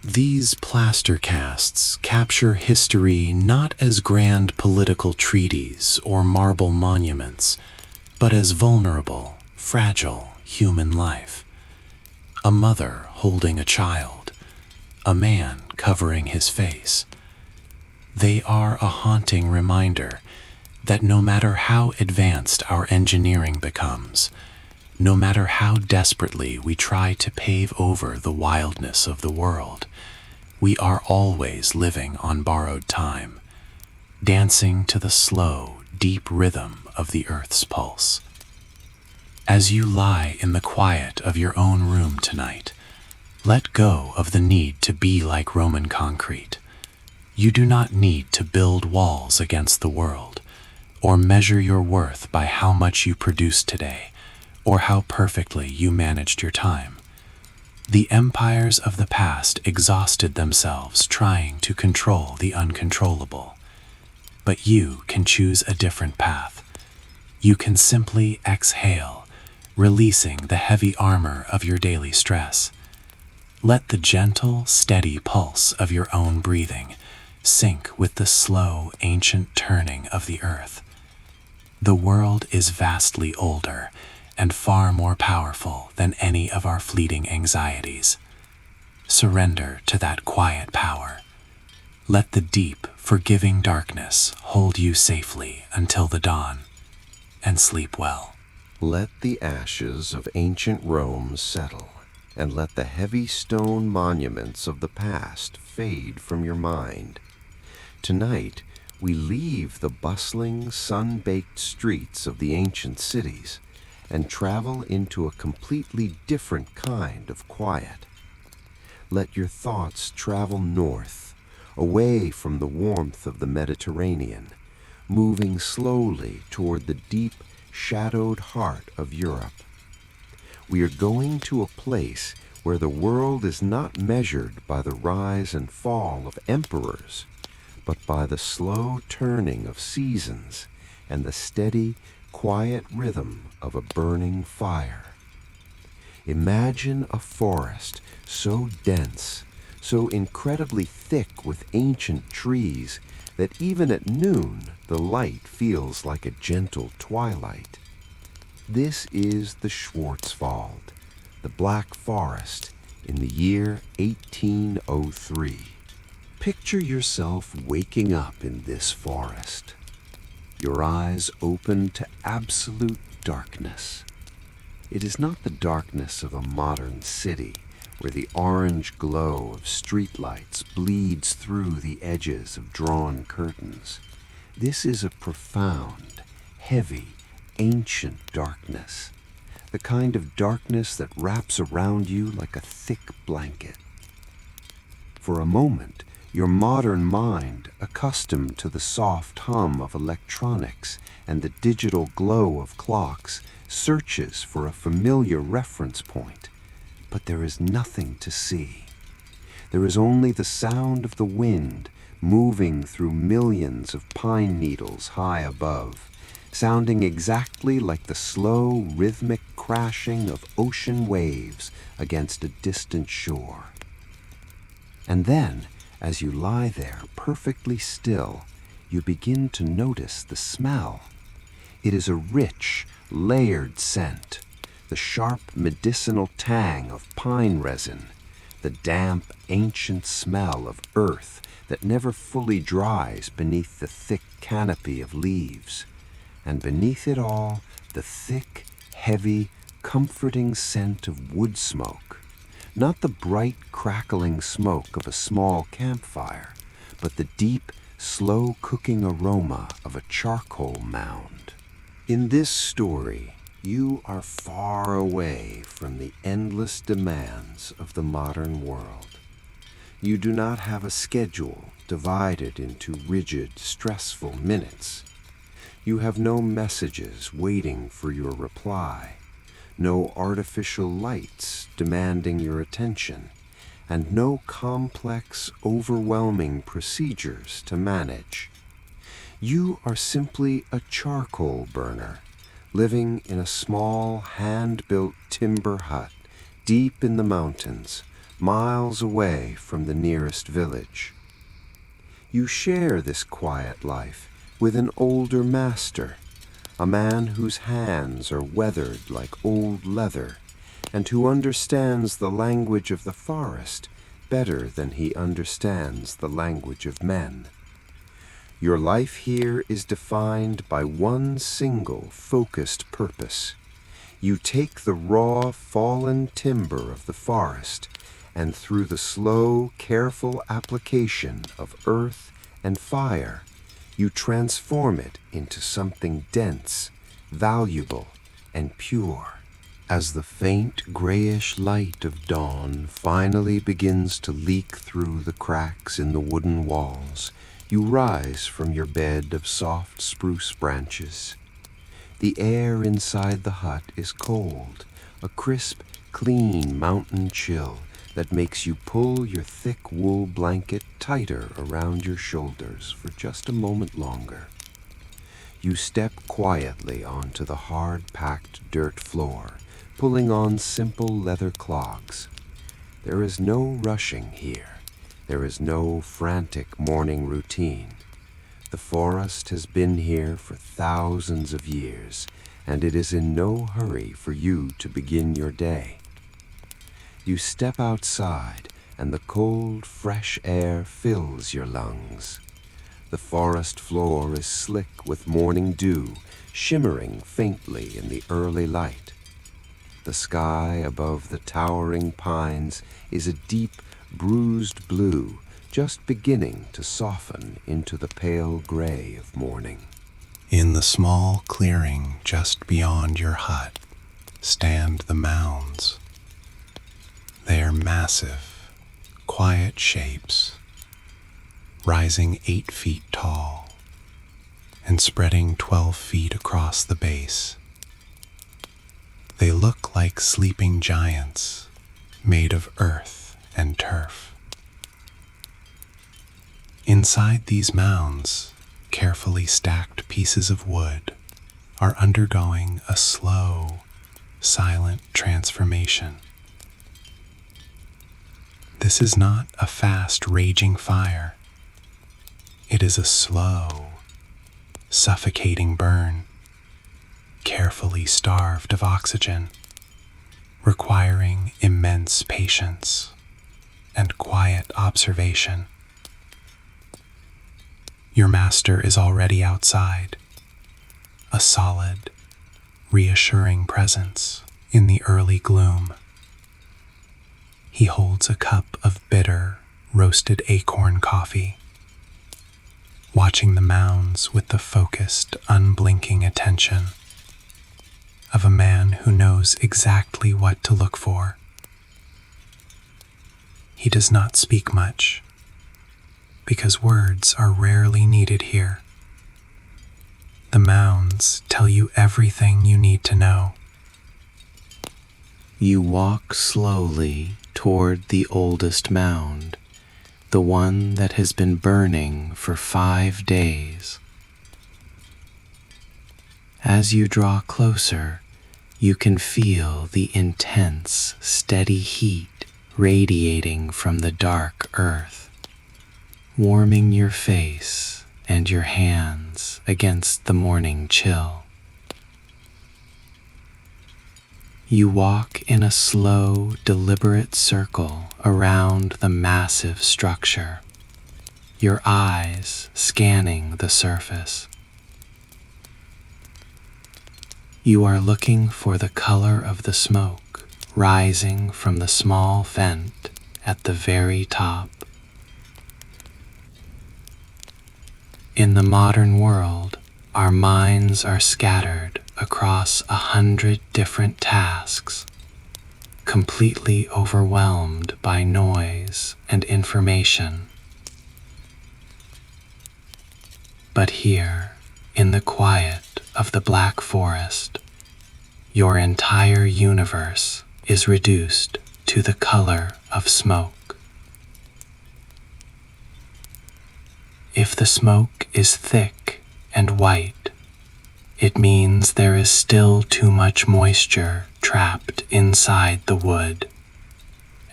These plaster casts capture history not as grand political treaties or marble monuments, but as vulnerable, fragile human life. A mother holding a child, a man covering his face. They are a haunting reminder that no matter how advanced our engineering becomes, no matter how desperately we try to pave over the wildness of the world, we are always living on borrowed time, dancing to the slow, deep rhythm of the earth's pulse. As you lie in the quiet of your own room tonight, let go of the need to be like Roman concrete. You do not need to build walls against the world, or measure your worth by how much you produced today, or how perfectly you managed your time. The empires of the past exhausted themselves trying to control the uncontrollable. But you can choose a different path. You can simply exhale, releasing the heavy armor of your daily stress. Let the gentle, steady pulse of your own breathing sync with the slow, ancient turning of the earth. The world is vastly older and far more powerful than any of our fleeting anxieties. Surrender to that quiet power. Let the deep, forgiving darkness hold you safely until the dawn, and sleep well. Let the ashes of ancient Rome settle, and let the heavy stone monuments of the past fade from your mind. Tonight, we leave the bustling, sun-baked streets of the ancient cities and travel into a completely different kind of quiet. Let your thoughts travel north, away from the warmth of the Mediterranean, moving slowly toward the deep, shadowed heart of Europe. We are going to a place where the world is not measured by the rise and fall of emperors, but by the slow turning of seasons and the steady, quiet rhythm of a burning fire. Imagine a forest so dense, so incredibly thick with ancient trees that even at noon the light feels like a gentle twilight. This is the Schwarzwald, the Black Forest, in the year 1803. Picture yourself waking up in this forest, your eyes open to absolute darkness. It is not the darkness of a modern city where the orange glow of streetlights bleeds through the edges of drawn curtains. This is a profound, heavy, ancient darkness, the kind of darkness that wraps around you like a thick blanket. For a moment, your modern mind, accustomed to the soft hum of electronics and the digital glow of clocks, searches for a familiar reference point, but there is nothing to see. There is only the sound of the wind moving through millions of pine needles high above, sounding exactly like the slow, rhythmic crashing of ocean waves against a distant shore. And then, as you lie there perfectly still, you begin to notice the smell. It is a rich, layered scent, the sharp medicinal tang of pine resin, the damp, ancient smell of earth that never fully dries beneath the thick canopy of leaves, and beneath it all, the thick, heavy, comforting scent of wood smoke, not the bright, crackling smoke of a small campfire, but the deep, slow-cooking aroma of a charcoal mound. In this story, you are far away from the endless demands of the modern world. You do not have a schedule divided into rigid, stressful minutes. You have no messages waiting for your reply, no artificial lights demanding your attention, and no complex, overwhelming procedures to manage. You are simply a charcoal burner, living in a small, hand-built timber hut deep in the mountains, miles away from the nearest village. You share this quiet life with an older master, a man whose hands are weathered like old leather, and who understands the language of the forest better than he understands the language of men. Your life here is defined by one single focused purpose. You take the raw, fallen timber of the forest, and through the slow, careful application of earth and fire, you transform it into something dense, valuable, and pure. As the faint grayish light of dawn finally begins to leak through the cracks in the wooden walls, you rise from your bed of soft spruce branches. The air inside the hut is cold, a crisp, clean mountain chill that makes you pull your thick wool blanket tighter around your shoulders for just a moment longer. You step quietly onto the hard-packed dirt floor, pulling on simple leather clogs. There is no rushing here. There is no frantic morning routine. The forest has been here for thousands of years, and it is in no hurry for you to begin your day. You step outside, and the cold, fresh air fills your lungs. The forest floor is slick with morning dew, shimmering faintly in the early light. The sky above the towering pines is a deep, bruised blue, just beginning to soften into the pale gray of morning. In the small clearing just beyond your hut stand the mounds. They are massive, quiet shapes, rising 8 feet tall and spreading 12 feet across the base. They look like sleeping giants made of earth and turf. Inside these mounds, carefully stacked pieces of wood are undergoing a slow, silent transformation. This is not a fast, raging fire. It is a slow, suffocating burn, carefully starved of oxygen, requiring immense patience and quiet observation. Your master is already outside, a solid, reassuring presence in the early gloom. He holds a cup of bitter, roasted acorn coffee, watching the mounds with the focused, unblinking attention of a man who knows exactly what to look for. He does not speak much, because words are rarely needed here. The mounds tell you everything you need to know. You walk slowly toward the oldest mound, the one that has been burning for 5 days. As you draw closer, you can feel the intense, steady heat radiating from the dark earth, warming your face and your hands against the morning chill. You walk in a slow, deliberate circle around the massive structure, your eyes scanning the surface. You are looking for the color of the smoke rising from the small vent at the very top. In the modern world, our minds are scattered across 100 different tasks, completely overwhelmed by noise and information. But here, in the quiet of the Black Forest, your entire universe is reduced to the color of smoke. If the smoke is thick and white, it means there is still too much moisture trapped inside the wood,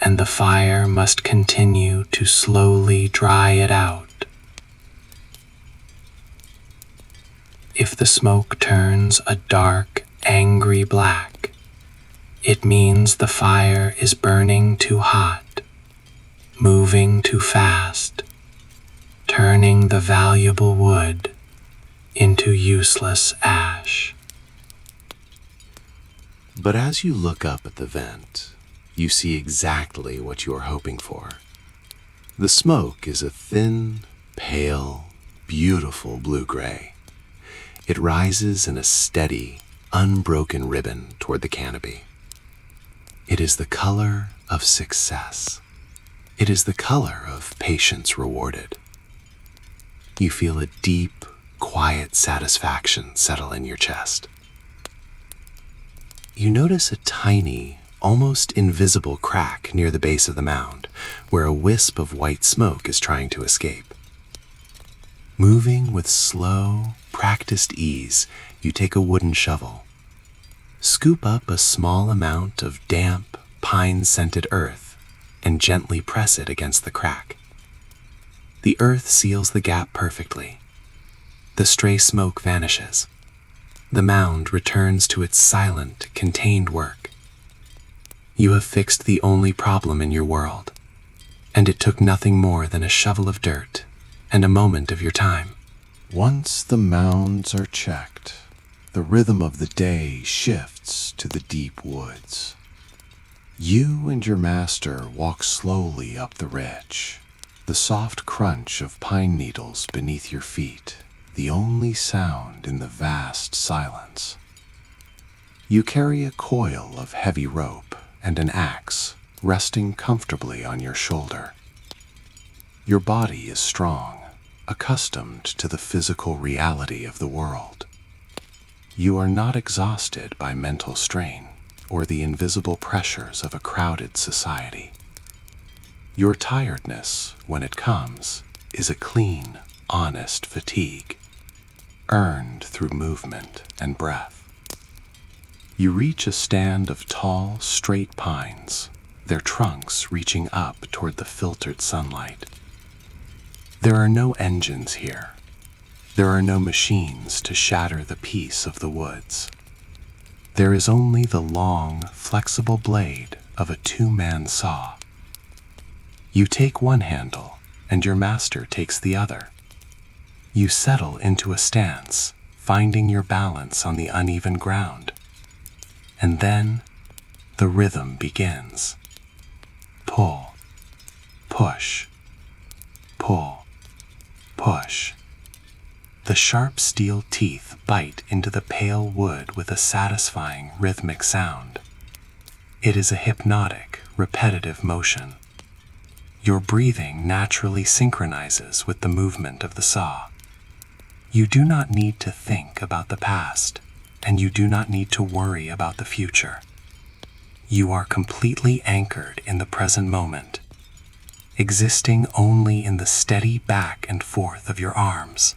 and the fire must continue to slowly dry it out. If the smoke turns a dark, angry black, it means the fire is burning too hot, moving too fast, turning the valuable wood into useless ash. But as you look up at the vent, you see exactly what you are hoping for. The smoke is a thin, pale, beautiful blue-gray. It rises in a steady, unbroken ribbon toward the canopy. It is the color of success. It is the color of patience rewarded. You feel a deep, quiet satisfaction settle in your chest. You notice a tiny, almost invisible crack near the base of the mound, where a wisp of white smoke is trying to escape. Moving with slow, practiced ease, you take a wooden shovel. Scoop up a small amount of damp, pine-scented earth and gently press it against the crack. The earth seals the gap perfectly. The stray smoke vanishes. The mound returns to its silent, contained work. You have fixed the only problem in your world, and it took nothing more than a shovel of dirt and a moment of your time. Once the mounds are checked, the rhythm of the day shifts to the deep woods. You and your master walk slowly up the ridge, the soft crunch of pine needles beneath your feet, the only sound in the vast silence. You carry a coil of heavy rope and an axe resting comfortably on your shoulder. Your body is strong, accustomed to the physical reality of the world. You are not exhausted by mental strain or the invisible pressures of a crowded society. Your tiredness, when it comes, is a clean, honest fatigue, earned through movement and breath. You reach a stand of tall, straight pines, their trunks reaching up toward the filtered sunlight. There are no engines here. There are no machines to shatter the peace of the woods. There is only the long, flexible blade of a two-man saw. You take one handle, and your master takes the other. You settle into a stance, finding your balance on the uneven ground. And then, the rhythm begins. Pull, push, pull, push. The sharp steel teeth bite into the pale wood with a satisfying rhythmic sound. It is a hypnotic, repetitive motion. Your breathing naturally synchronizes with the movement of the saw. You do not need to think about the past, and you do not need to worry about the future. You are completely anchored in the present moment, existing only in the steady back and forth of your arms,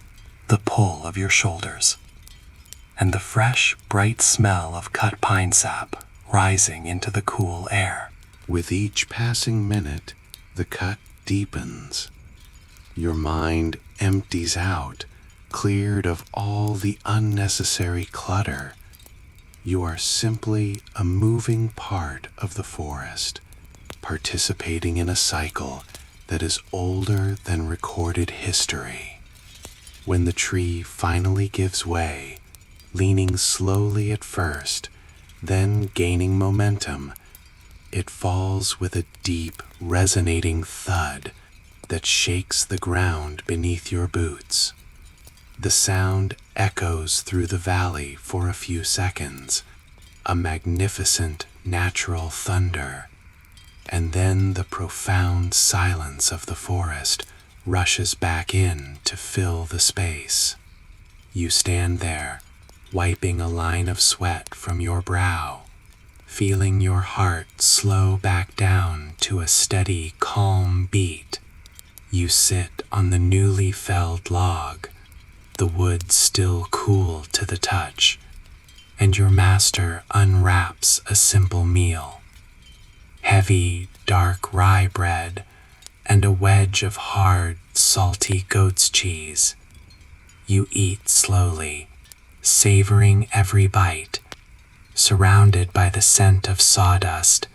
the pull of your shoulders, and the fresh, bright smell of cut pine sap rising into the cool air. With each passing minute, the cut deepens. Your mind empties out, cleared of all the unnecessary clutter. You are simply a moving part of the forest, participating in a cycle that is older than recorded history. When the tree finally gives way, leaning slowly at first, then gaining momentum, it falls with a deep, resonating thud that shakes the ground beneath your boots. The sound echoes through the valley for a few seconds, a magnificent natural thunder, and then the profound silence of the forest rushes back in to fill the space. You stand there, wiping a line of sweat from your brow, feeling your heart slow back down to a steady, calm beat. You sit on the newly felled log, the wood still cool to the touch, and your master unwraps a simple meal. Heavy, dark rye bread and a wedge of hard, salty goat's cheese. You eat slowly, savoring every bite, surrounded by the scent of sawdust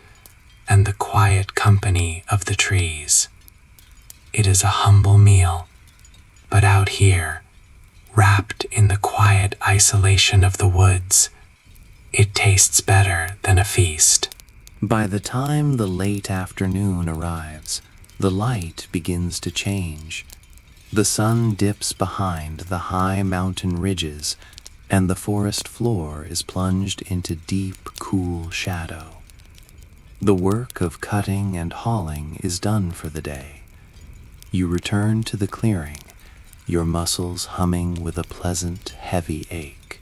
and the quiet company of the trees. It is a humble meal, but out here, wrapped in the quiet isolation of the woods, it tastes better than a feast. By the time the late afternoon arrives, the light begins to change. The sun dips behind the high mountain ridges, and the forest floor is plunged into deep, cool shadow. The work of cutting and hauling is done for the day. You return to the clearing, your muscles humming with a pleasant, heavy ache.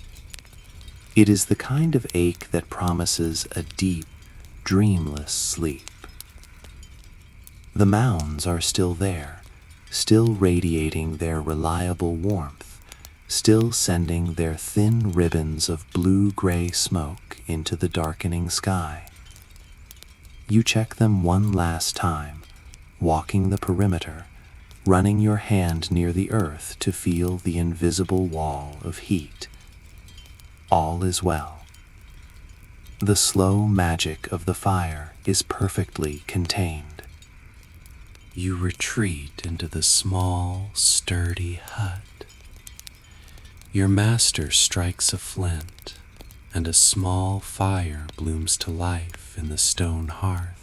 It is the kind of ache that promises a deep, dreamless sleep. The mounds are still there, still radiating their reliable warmth, still sending their thin ribbons of blue-gray smoke into the darkening sky. You check them one last time, walking the perimeter, running your hand near the earth to feel the invisible wall of heat. All is well. The slow magic of the fire is perfectly contained. You retreat into the small, sturdy hut. Your master strikes a flint, and a small fire blooms to life in the stone hearth.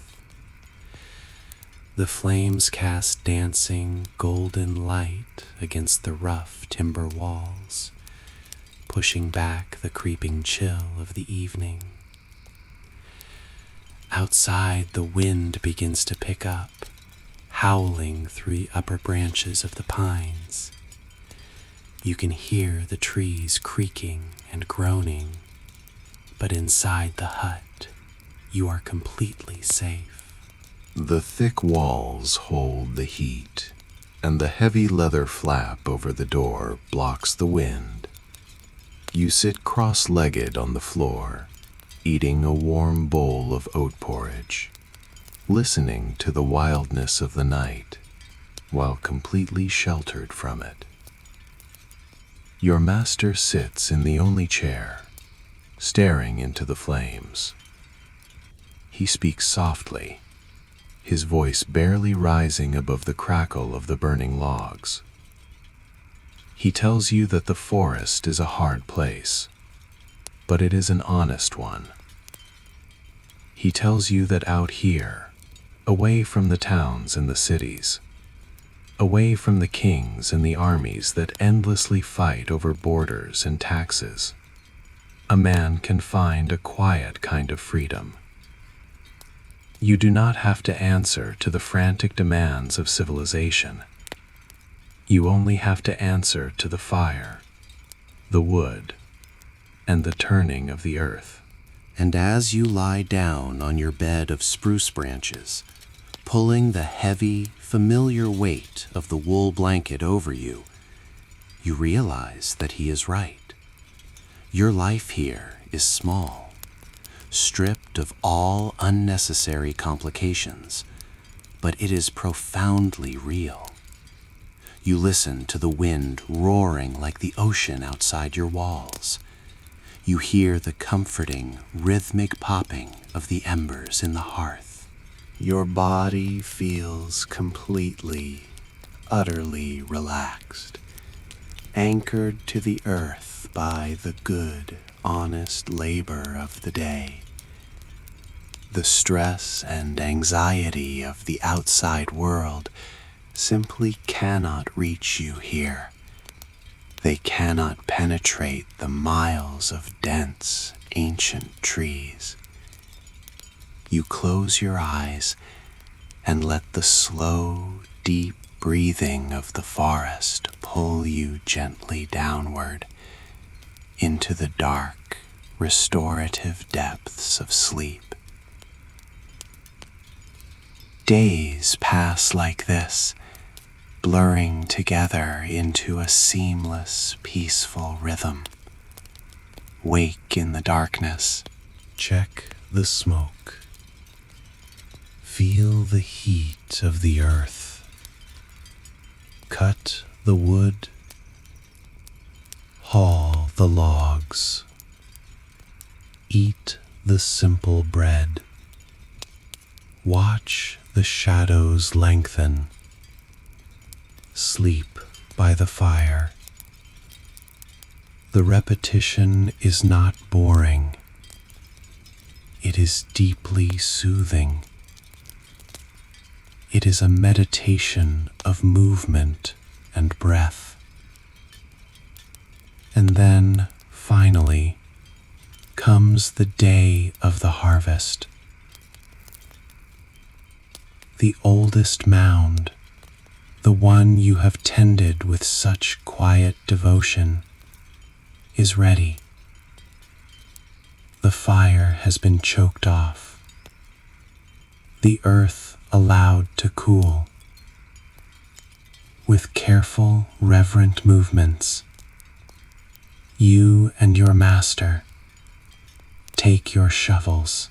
The flames cast dancing, golden light against the rough timber walls, pushing back the creeping chill of the evening. Outside, the wind begins to pick up, howling through the upper branches of the pines. You can hear the trees creaking and groaning, but inside the hut, you are completely safe. The thick walls hold the heat, and the heavy leather flap over the door blocks the wind. You sit cross-legged on the floor, eating a warm bowl of oat porridge, listening to the wildness of the night, while completely sheltered from it. Your master sits in the only chair, staring into the flames. He speaks softly, his voice barely rising above the crackle of the burning logs. He tells you that the forest is a hard place, but it is an honest one. He tells you that out here, away from the towns and the cities, away from the kings and the armies that endlessly fight over borders and taxes, a man can find a quiet kind of freedom. You do not have to answer to the frantic demands of civilization. You only have to answer to the fire, the wood, and the turning of the earth. And as you lie down on your bed of spruce branches, pulling the heavy, familiar weight of the wool blanket over you, you realize that he is right. Your life here is small, stripped of all unnecessary complications, but it is profoundly real. You listen to the wind roaring like the ocean outside your walls. You hear the comforting, rhythmic popping of the embers in the hearth. Your body feels completely, utterly relaxed, anchored to the earth by the good, honest labor of the day. The stress and anxiety of the outside world simply cannot reach you here. They cannot penetrate the miles of dense, ancient trees. You close your eyes and let the slow, deep breathing of the forest pull you gently downward into the dark, restorative depths of sleep. Days pass like this, blurring together into a seamless, peaceful rhythm. Wake in the darkness. Check the smoke. Feel the heat of the earth. Cut the wood. Haul the logs. Eat the simple bread. Watch the shadows lengthen. Sleep by the fire. The repetition is not boring. It is deeply soothing. It is a meditation of movement and breath. And then, finally, comes the day of the harvest. The oldest mound, the one you have tended with such quiet devotion, is ready. The fire has been choked off, the earth allowed to cool. With careful, reverent movements, you and your master take your shovels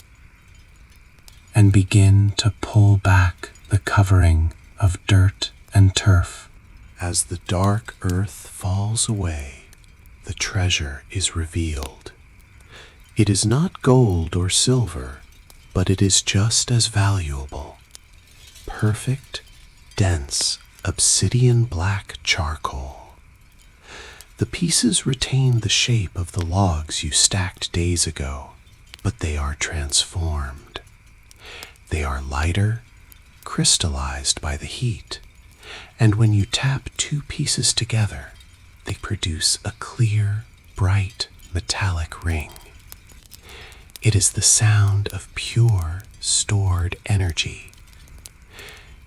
and begin to pull back the covering of dirt and turf. As the dark earth falls away, the treasure is revealed. It is not gold or silver, but it is just as valuable. Perfect, dense, obsidian black charcoal. The pieces retain the shape of the logs you stacked days ago, but they are transformed. They are lighter, crystallized by the heat, and when you tap two pieces together, they produce a clear, bright, metallic ring. It is the sound of pure, stored energy.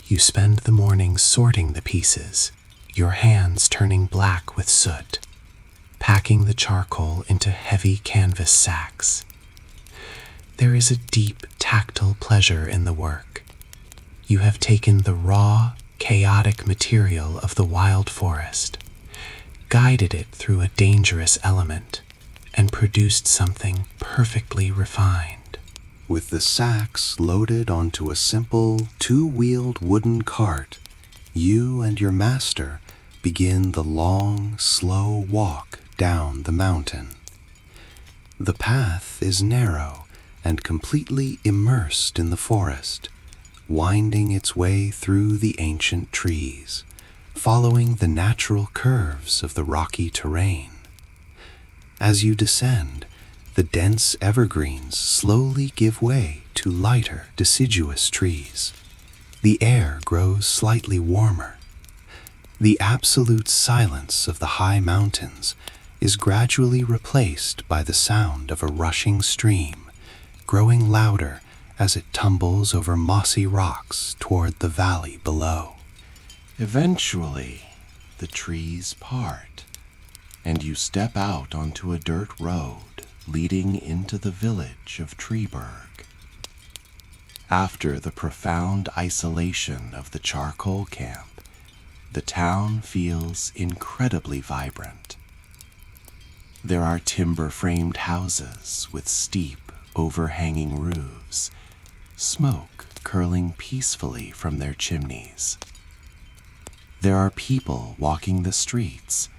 You spend the morning sorting the pieces, your hands turning black with soot, packing the charcoal into heavy canvas sacks. There is a deep, tactile pleasure in the work. You have taken the raw, chaotic material of the wild forest, guided it through a dangerous element, and produced something perfectly refined. With the sacks loaded onto a simple, two-wheeled wooden cart, you and your master begin the long, slow walk down the mountain. The path is narrow and completely immersed in the forest, winding its way through the ancient trees, following the natural curves of the rocky terrain. As you descend, the dense evergreens slowly give way to lighter, deciduous trees. The air grows slightly warmer. The absolute silence of the high mountains is gradually replaced by the sound of a rushing stream, growing louder as it tumbles over mossy rocks toward the valley below. Eventually, the trees part, and you step out onto a dirt road leading into the village of Treeburg. After the profound isolation of the charcoal camp, the town feels incredibly vibrant. There are timber-framed houses with steep, overhanging roofs, smoke curling peacefully from their chimneys. There are people walking the streets,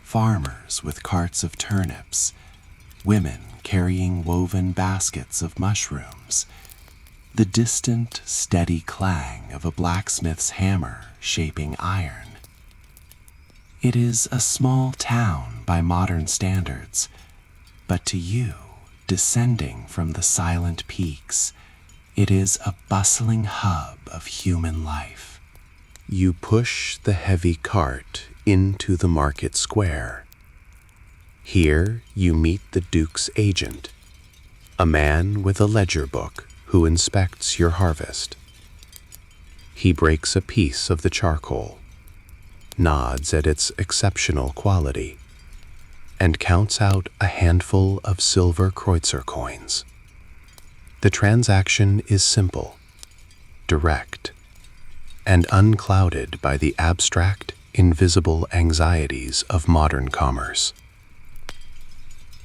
farmers with carts of turnips, women carrying woven baskets of mushrooms, the distant, steady clang of a blacksmith's hammer shaping iron. It is a small town by modern standards, but to you, descending from the silent peaks, it is a bustling hub of human life. You push the heavy cart into the market square. Here you meet the Duke's agent, a man with a ledger book who inspects your harvest. He breaks a piece of the charcoal, nods at its exceptional quality, and counts out a handful of silver kreutzer coins. The transaction is simple, direct, and unclouded by the abstract, invisible anxieties of modern commerce.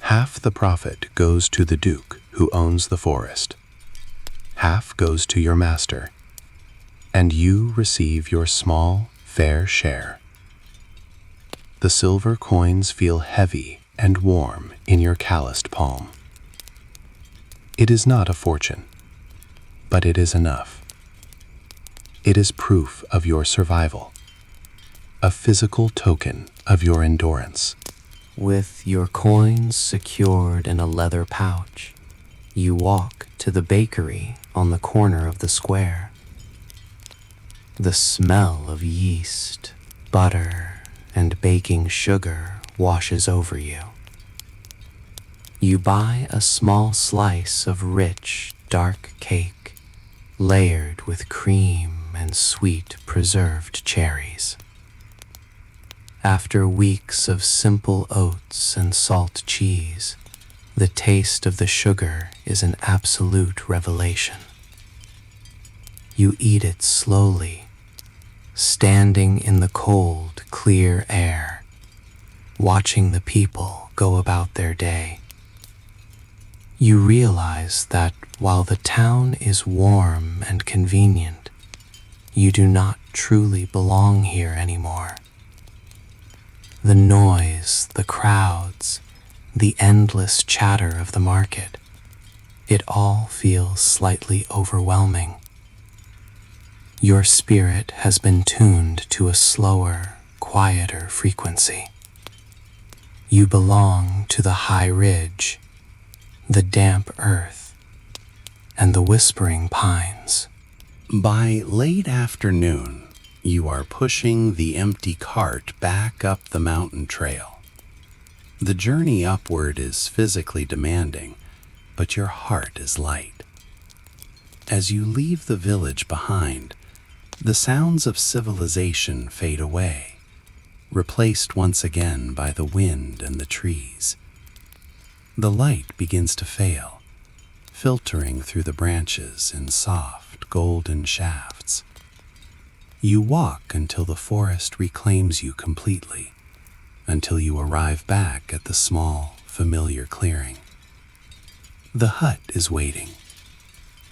Half the profit goes to the Duke who owns the forest. Half goes to your master, and you receive your small, fair share. The silver coins feel heavy and warm in your calloused palm. It is not a fortune, but it is enough. It is proof of your survival, a physical token of your endurance. With your coins secured in a leather pouch, you walk to the bakery on the corner of the square. The smell of yeast, butter, and baking sugar washes over you. You buy a small slice of rich, dark cake, layered with cream and sweet preserved cherries. After weeks of simple oats and salt cheese, the taste of the sugar is an absolute revelation. You eat it slowly, standing in the cold, clear air, watching the people go about their day. You realize that while the town is warm and convenient, you do not truly belong here anymore. The noise, the crowds, the endless chatter of the market, it all feels slightly overwhelming. Your spirit has been tuned to a slower, quieter frequency. You belong to the high ridge, the damp earth, and the whispering pines. By late afternoon, you are pushing the empty cart back up the mountain trail. The journey upward is physically demanding, but your heart is light. As you leave the village behind, the sounds of civilization fade away, replaced once again by the wind and the trees. The light begins to fail, filtering through the branches in soft, golden shafts. You walk until the forest reclaims you completely, until you arrive back at the small, familiar clearing. The hut is waiting.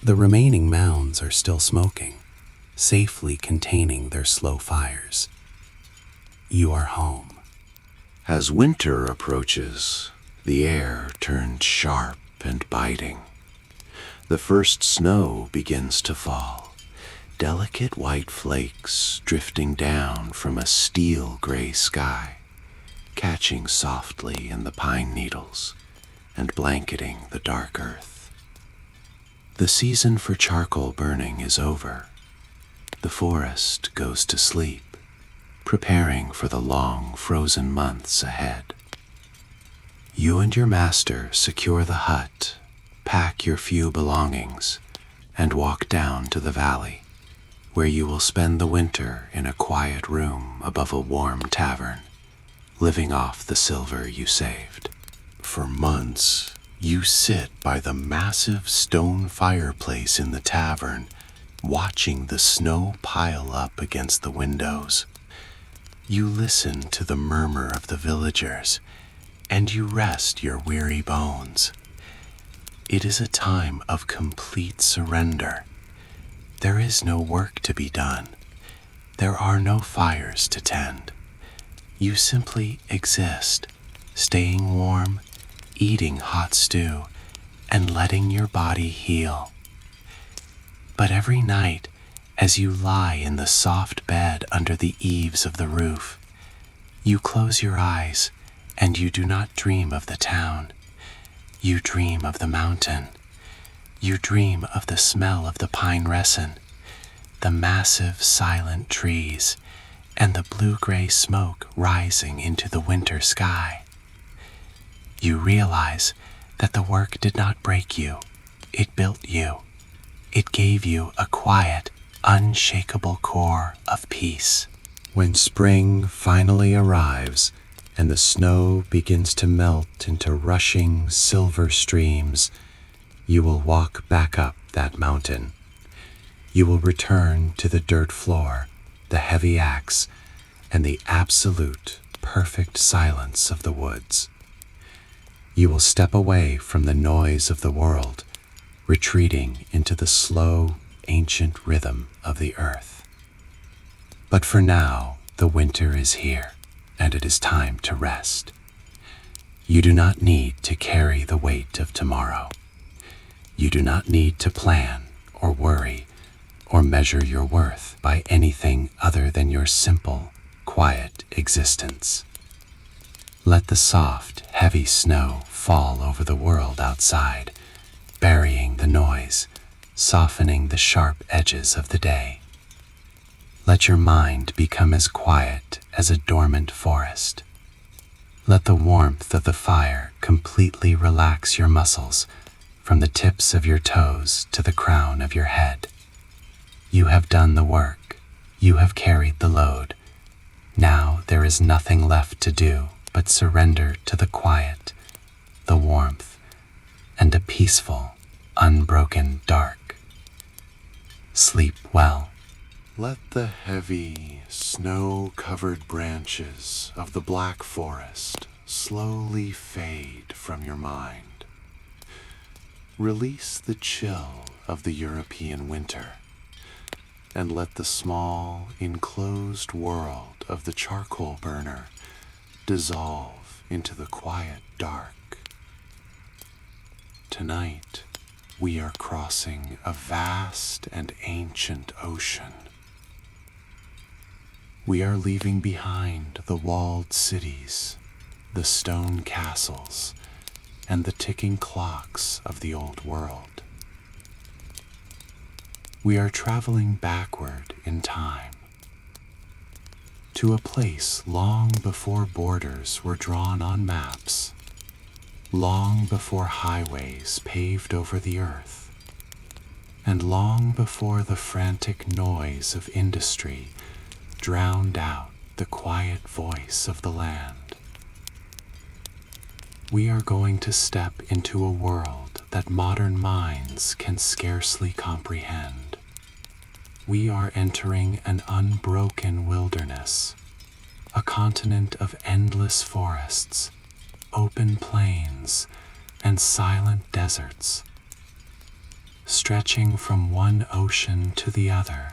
The remaining mounds are still smoking, safely containing their slow fires. You are home. As winter approaches, the air turns sharp and biting. The first snow begins to fall, delicate white flakes drifting down from a steel-gray sky, catching softly in the pine needles and blanketing the dark earth. The season for charcoal burning is over. The forest goes to sleep, preparing for the long, frozen months ahead. You and your master secure the hut, pack your few belongings, and walk down to the valley, where you will spend the winter in a quiet room above a warm tavern, living off the silver you saved. For months, you sit by the massive stone fireplace in the tavern, watching the snow pile up against the windows. You listen to the murmur of the villagers, and you rest your weary bones. It is a time of complete surrender. There is no work to be done. There are no fires to tend. You simply exist, staying warm, eating hot stew and letting your body heal. But every night, as you lie in the soft bed under the eaves of the roof, you close your eyes and you do not dream of the town. You dream of the mountain. You dream of the smell of the pine resin, the massive silent trees, and the blue-gray smoke rising into the winter sky. You realize that the work did not break you. It built you. It gave you a quiet, unshakable core of peace. When spring finally arrives and the snow begins to melt into rushing silver streams, you will walk back up that mountain. You will return to the dirt floor, the heavy axe, and the absolute, perfect silence of the woods. You will step away from the noise of the world, retreating into the slow, ancient rhythm of the earth. But for now, the winter is here, and it is time to rest. You do not need to carry the weight of tomorrow. You do not need to plan or worry or measure your worth by anything other than your simple, quiet existence. Let the soft, heavy snow fall over the world outside, burying the noise, softening the sharp edges of the day. Let your mind become as quiet as a dormant forest. Let the warmth of the fire completely relax your muscles from the tips of your toes to the crown of your head. You have done the work. You have carried the load. Now there is nothing left to do but surrender to the quiet, the warmth, and a peaceful, unbroken dark. Sleep well. Let the heavy, snow-covered branches of the Black Forest slowly fade from your mind. Release the chill of the European winter, and let the small, enclosed world of the charcoal burner dissolve into the quiet dark. Tonight, we are crossing a vast and ancient ocean. We are leaving behind the walled cities, the stone castles, and the ticking clocks of the old world. We are traveling backward in time, to a place long before borders were drawn on maps, long before highways paved over the earth, and long before the frantic noise of industry drowned out the quiet voice of the land. We are going to step into a world that modern minds can scarcely comprehend. We are entering an unbroken wilderness, a continent of endless forests, open plains, and silent deserts, stretching from one ocean to the other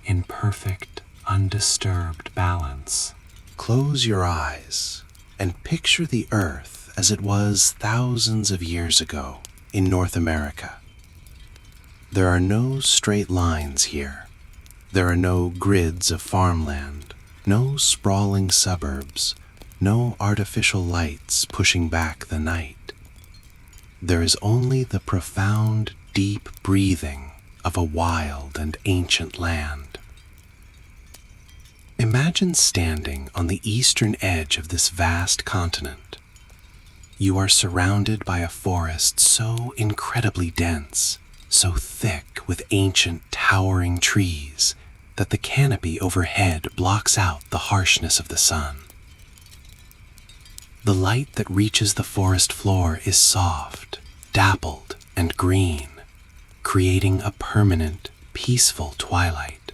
in perfect, undisturbed balance. Close your eyes and picture the earth as it was thousands of years ago in North America. There are no straight lines here. There are no grids of farmland, no sprawling suburbs, no artificial lights pushing back the night. There is only the profound, deep breathing of a wild and ancient land. Imagine standing on the eastern edge of this vast continent. You are surrounded by a forest so incredibly dense, so thick with ancient towering trees that the canopy overhead blocks out the harshness of the sun. The light that reaches the forest floor is soft, dappled, and green, creating a permanent, peaceful twilight.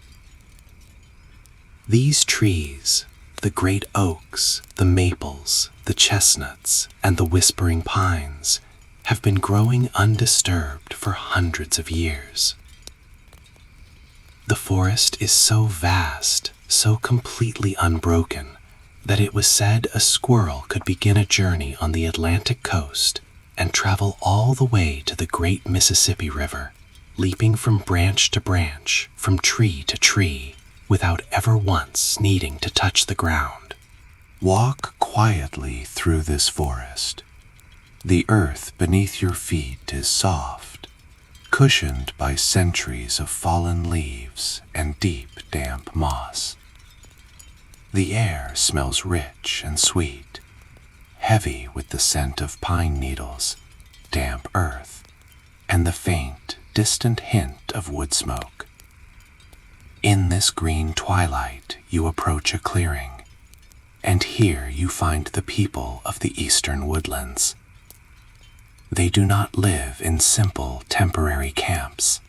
These trees, the great oaks, the maples, the chestnuts, and the whispering pines, have been growing undisturbed for hundreds of years. The forest is so vast, so completely unbroken, that it was said a squirrel could begin a journey on the Atlantic coast and travel all the way to the great Mississippi River, leaping from branch to branch, from tree to tree, without ever once needing to touch the ground. Walk quietly through this forest. The earth beneath your feet is soft, cushioned by centuries of fallen leaves and deep, damp moss. The air smells rich and sweet, heavy with the scent of pine needles, damp earth, and the faint, distant hint of wood smoke. In this green twilight, you approach a clearing, and here you find the people of the eastern woodlands. They do not live in simple, temporary camps.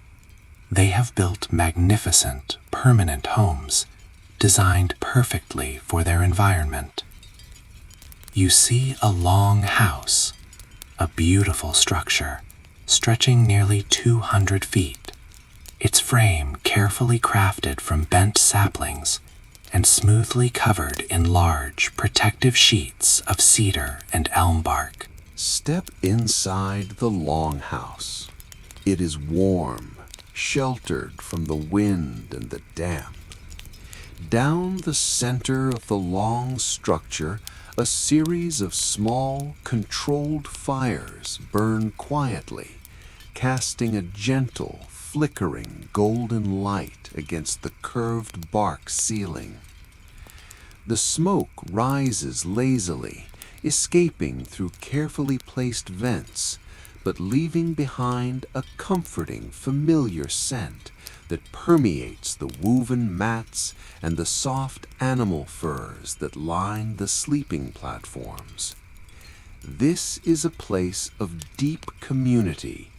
They have built magnificent, permanent homes designed perfectly for their environment. You see a long house, a beautiful structure, stretching nearly 200 feet, its frame carefully crafted from bent saplings and smoothly covered in large, protective sheets of cedar and elm bark. Step inside the longhouse. It is warm, sheltered from the wind and the damp. Down the center of the long structure, a series of small, controlled fires burn quietly, casting a gentle, flickering golden light against the curved bark ceiling. The smoke rises lazily, escaping through carefully placed vents, but leaving behind a comforting, familiar scent that permeates the woven mats and the soft animal furs that line the sleeping platforms. This is a place of deep community.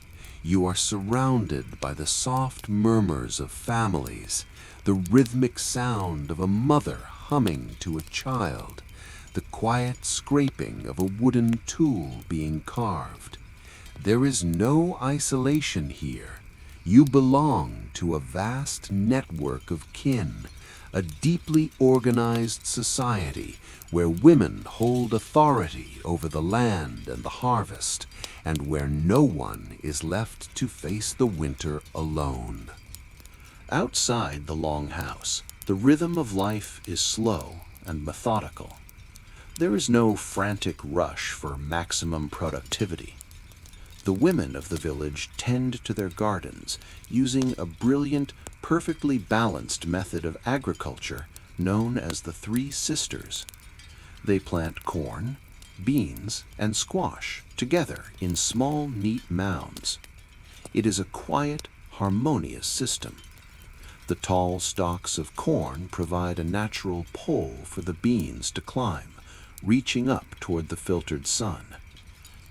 You are surrounded by the soft murmurs of families, the rhythmic sound of a mother humming to a child, the quiet scraping of a wooden tool being carved. There is no isolation here. You belong to a vast network of kin, a deeply organized society where women hold authority over the land and the harvest, and where no one is left to face the winter alone. Outside the longhouse, the rhythm of life is slow and methodical. There is no frantic rush for maximum productivity. The women of the village tend to their gardens using a brilliant, perfectly balanced method of agriculture known as the Three Sisters. They plant corn, beans, and squash together in small, neat mounds. It is a quiet, harmonious system. The tall stalks of corn provide a natural pole for the beans to climb, reaching up toward the filtered sun.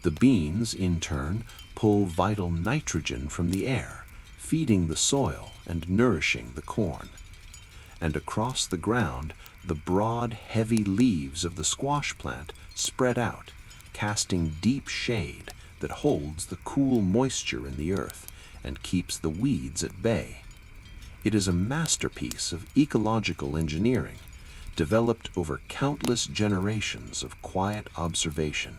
The beans, in turn, pull vital nitrogen from the air, feeding the soil and nourishing the corn. And across the ground, the broad, heavy leaves of the squash plant spread out, casting deep shade that holds the cool moisture in the earth and keeps the weeds at bay. It is a masterpiece of ecological engineering, developed over countless generations of quiet observation.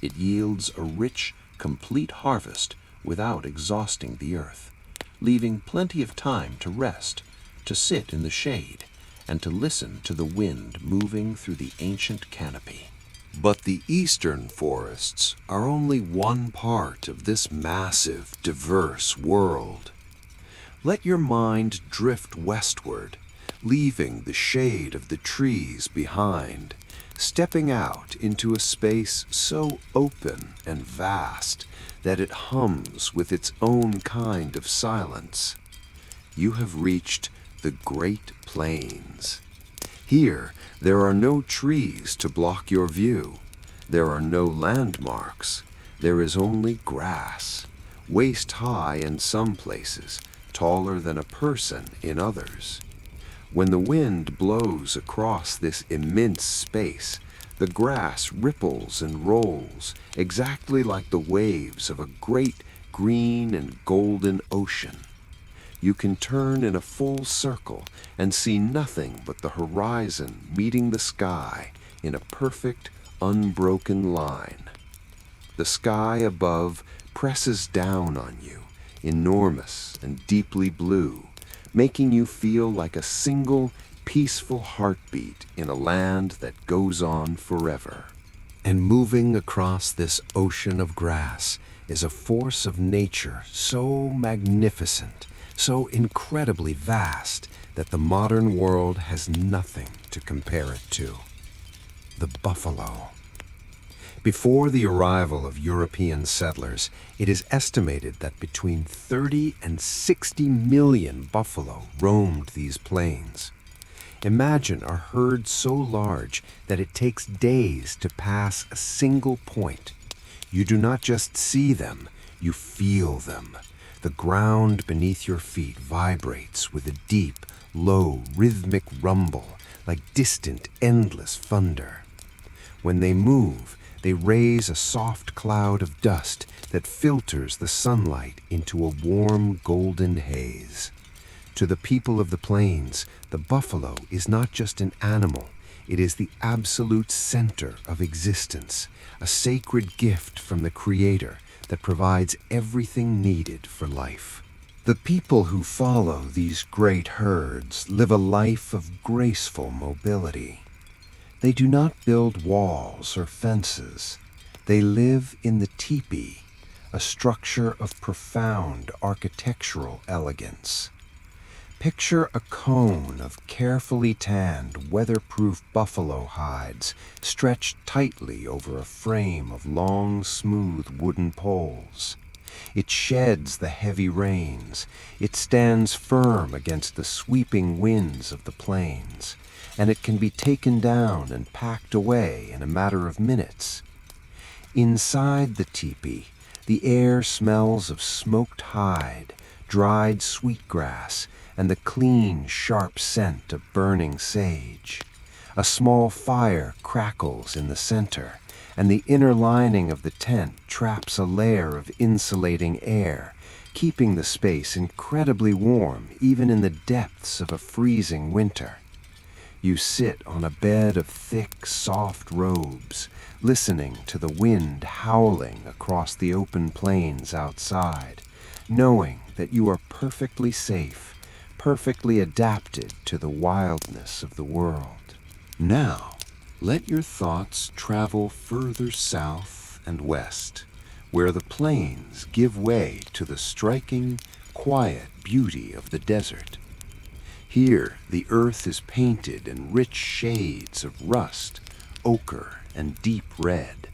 It yields a rich, complete harvest without exhausting the earth, leaving plenty of time to rest, to sit in the shade, and to listen to the wind moving through the ancient canopy. But the eastern forests are only one part of this massive, diverse world. Let your mind drift westward, leaving the shade of the trees behind, stepping out into a space so open and vast that it hums with its own kind of silence. You have reached the Great Plains. Here, there are no trees to block your view. There are no landmarks. There is only grass, waist high in some places, taller than a person in others. When the wind blows across this immense space, the grass ripples and rolls exactly like the waves of a great green and golden ocean. you can turn in a full circle and see nothing but the horizon meeting the sky in a perfect, unbroken line. The sky above presses down on you, enormous and deeply blue, making you feel like a single, peaceful heartbeat in a land that goes on forever. And moving across this ocean of grass is a force of nature so magnificent, so incredibly vast, that the modern world has nothing to compare it to. The buffalo. Before the arrival of European settlers, it is estimated that between 30 and 60 million buffalo roamed these plains. Imagine a herd so large that it takes days to pass a single point. You do not just see them, you feel them. The ground beneath your feet vibrates with a deep, low, rhythmic rumble, like distant, endless thunder. When they move, they raise a soft cloud of dust that filters the sunlight into a warm, golden haze. To the people of the plains, the buffalo is not just an animal, it is the absolute center of existence, a sacred gift from the Creator that provides everything needed for life. The people who follow these great herds live a life of graceful mobility. They do not build walls or fences. They live in the tepe, a structure of profound architectural elegance. Picture a cone of carefully tanned, weatherproof buffalo hides stretched tightly over a frame of long, smooth wooden poles. It sheds the heavy rains. It stands firm against the sweeping winds of the plains, and it can be taken down and packed away in a matter of minutes. Inside the teepee, the air smells of smoked hide, dried sweetgrass, and the clean, sharp scent of burning sage. A small fire crackles in the center, and the inner lining of the tent traps a layer of insulating air, keeping the space incredibly warm even in the depths of a freezing winter. You sit on a bed of thick, soft robes, listening to the wind howling across the open plains outside, knowing that you are perfectly safe, perfectly adapted to the wildness of the world. Now, let your thoughts travel further south and west, where the plains give way to the striking, quiet beauty of the desert. Here, the earth is painted in rich shades of rust, ochre, and deep red.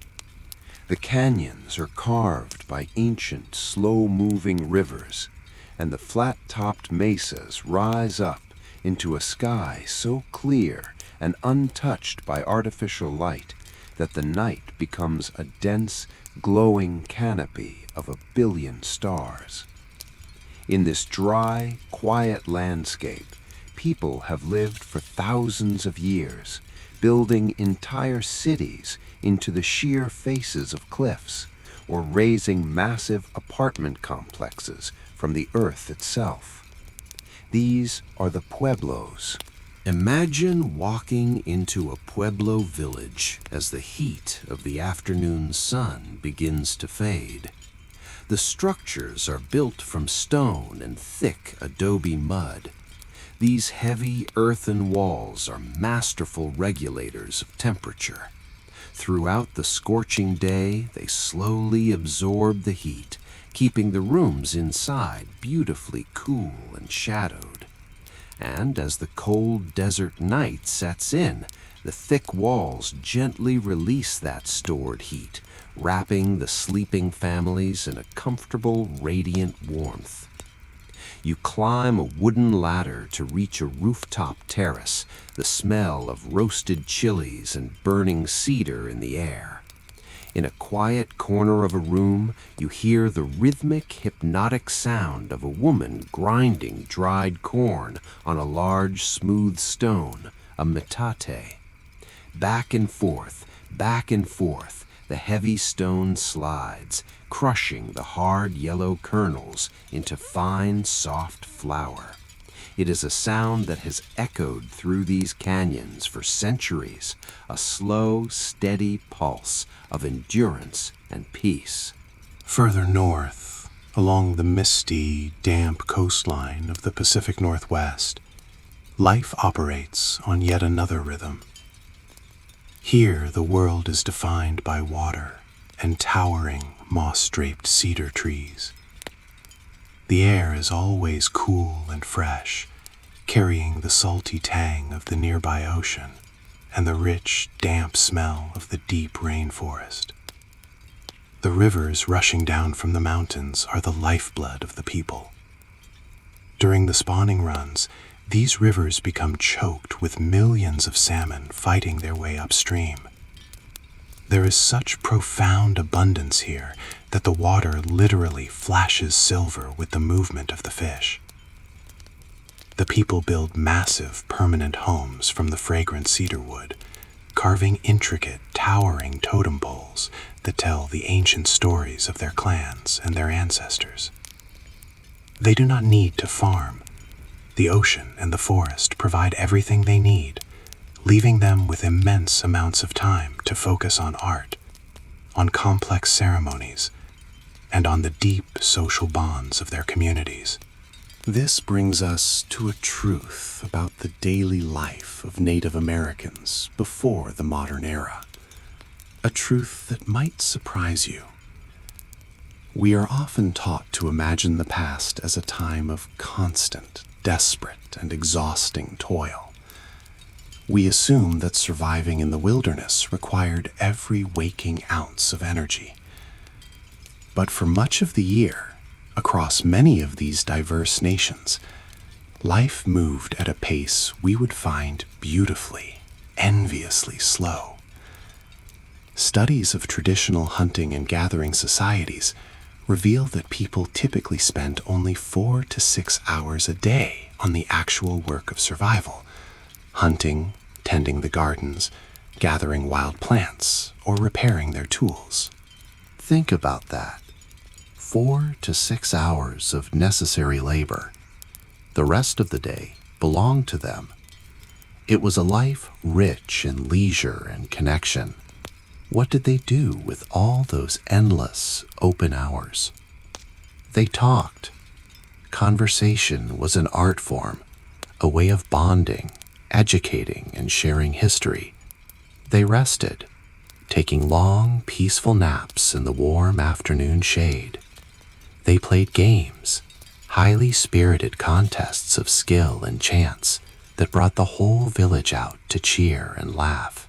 The canyons are carved by ancient, slow-moving rivers, and the flat-topped mesas rise up into a sky so clear and untouched by artificial light that the night becomes a dense, glowing canopy of a billion stars. In this dry, quiet landscape, people have lived for thousands of years, building entire cities into the sheer faces of cliffs, or raising massive apartment complexes from the earth itself. These are the Pueblos. Imagine walking into a Pueblo village as the heat of the afternoon sun begins to fade. The structures are built from stone and thick adobe mud. These heavy earthen walls are masterful regulators of temperature. Throughout the scorching day, they slowly absorb the heat, keeping the rooms inside beautifully cool and shadowed. And as the cold desert night sets in, the thick walls gently release that stored heat, wrapping the sleeping families in a comfortable, radiant warmth. You climb a wooden ladder to reach a rooftop terrace, the smell of roasted chilies and burning cedar in the air. In a quiet corner of a room, you hear the rhythmic, hypnotic sound of a woman grinding dried corn on a large, smooth stone, a metate. Back and forth, the heavy stone slides, crushing the hard yellow kernels into fine, soft flour. It is a sound that has echoed through these canyons for centuries, a slow, steady pulse of endurance and peace. Further north, along the misty, damp coastline of the Pacific Northwest, life operates on yet another rhythm. Here, the world is defined by water and towering, moss-draped cedar trees. The air is always cool and fresh, carrying the salty tang of the nearby ocean and the rich, damp smell of the deep rainforest. The rivers rushing down from the mountains are the lifeblood of the people. During the spawning runs, these rivers become choked with millions of salmon fighting their way upstream. There is such profound abundance here that the water literally flashes silver with the movement of the fish. The people build massive, permanent homes from the fragrant cedar wood, carving intricate, towering totem poles that tell the ancient stories of their clans and their ancestors. They do not need to farm. The ocean and the forest provide everything they need, leaving them with immense amounts of time to focus on art, on complex ceremonies, and on the deep social bonds of their communities. This brings us to a truth about the daily life of Native Americans before the modern era. A truth that might surprise you. We are often taught to imagine the past as a time of constant, desperate, and exhausting toil. We assume that surviving in the wilderness required every waking ounce of energy. But for much of the year, across many of these diverse nations, life moved at a pace we would find beautifully, enviously slow. Studies of traditional hunting and gathering societies reveal that people typically spent only 4 to 6 hours a day on the actual work of survival, hunting, tending the gardens, gathering wild plants, or repairing their tools. Think about that. 4 to 6 hours of necessary labor. The rest of the day belonged to them. It was a life rich in leisure and connection. What did they do with all those endless, open hours? They talked. Conversation was an art form, a way of bonding, educating, and sharing history. They rested, taking long, peaceful naps in the warm afternoon shade. They played games, highly spirited contests of skill and chance that brought the whole village out to cheer and laugh.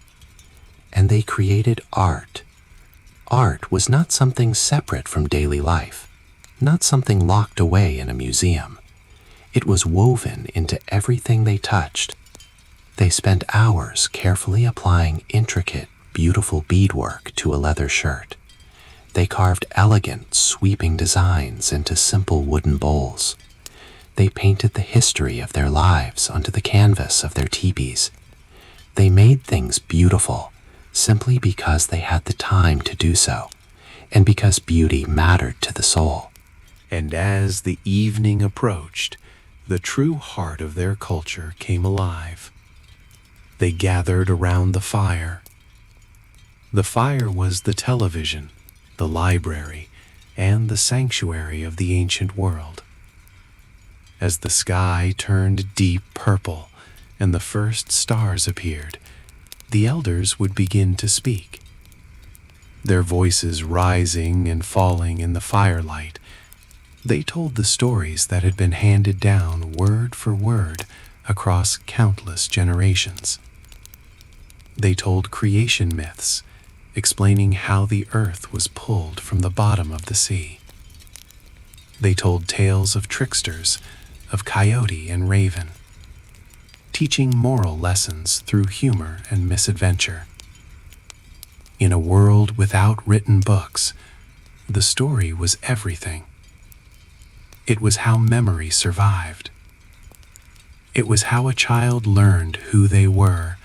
And they created art. Art was not something separate from daily life, not something locked away in a museum. It was woven into everything they touched. They spent hours carefully applying intricate, beautiful beadwork to a leather shirt. They carved elegant, sweeping designs into simple wooden bowls. They painted the history of their lives onto the canvas of their teepees. They made things beautiful simply because they had the time to do so, and because beauty mattered to the soul. And as the evening approached, the true heart of their culture came alive. They gathered around the fire. The fire was the television, the library, and the sanctuary of the ancient world. As the sky turned deep purple and the first stars appeared, the elders would begin to speak. Their voices rising and falling in the firelight, they told the stories that had been handed down word for word across countless generations. They told creation myths, explaining how the earth was pulled from the bottom of the sea. They told tales of tricksters, of coyote and raven, teaching moral lessons through humor and misadventure. In a world without written books, the story was everything. It was how memory survived. It was how a child learned who they were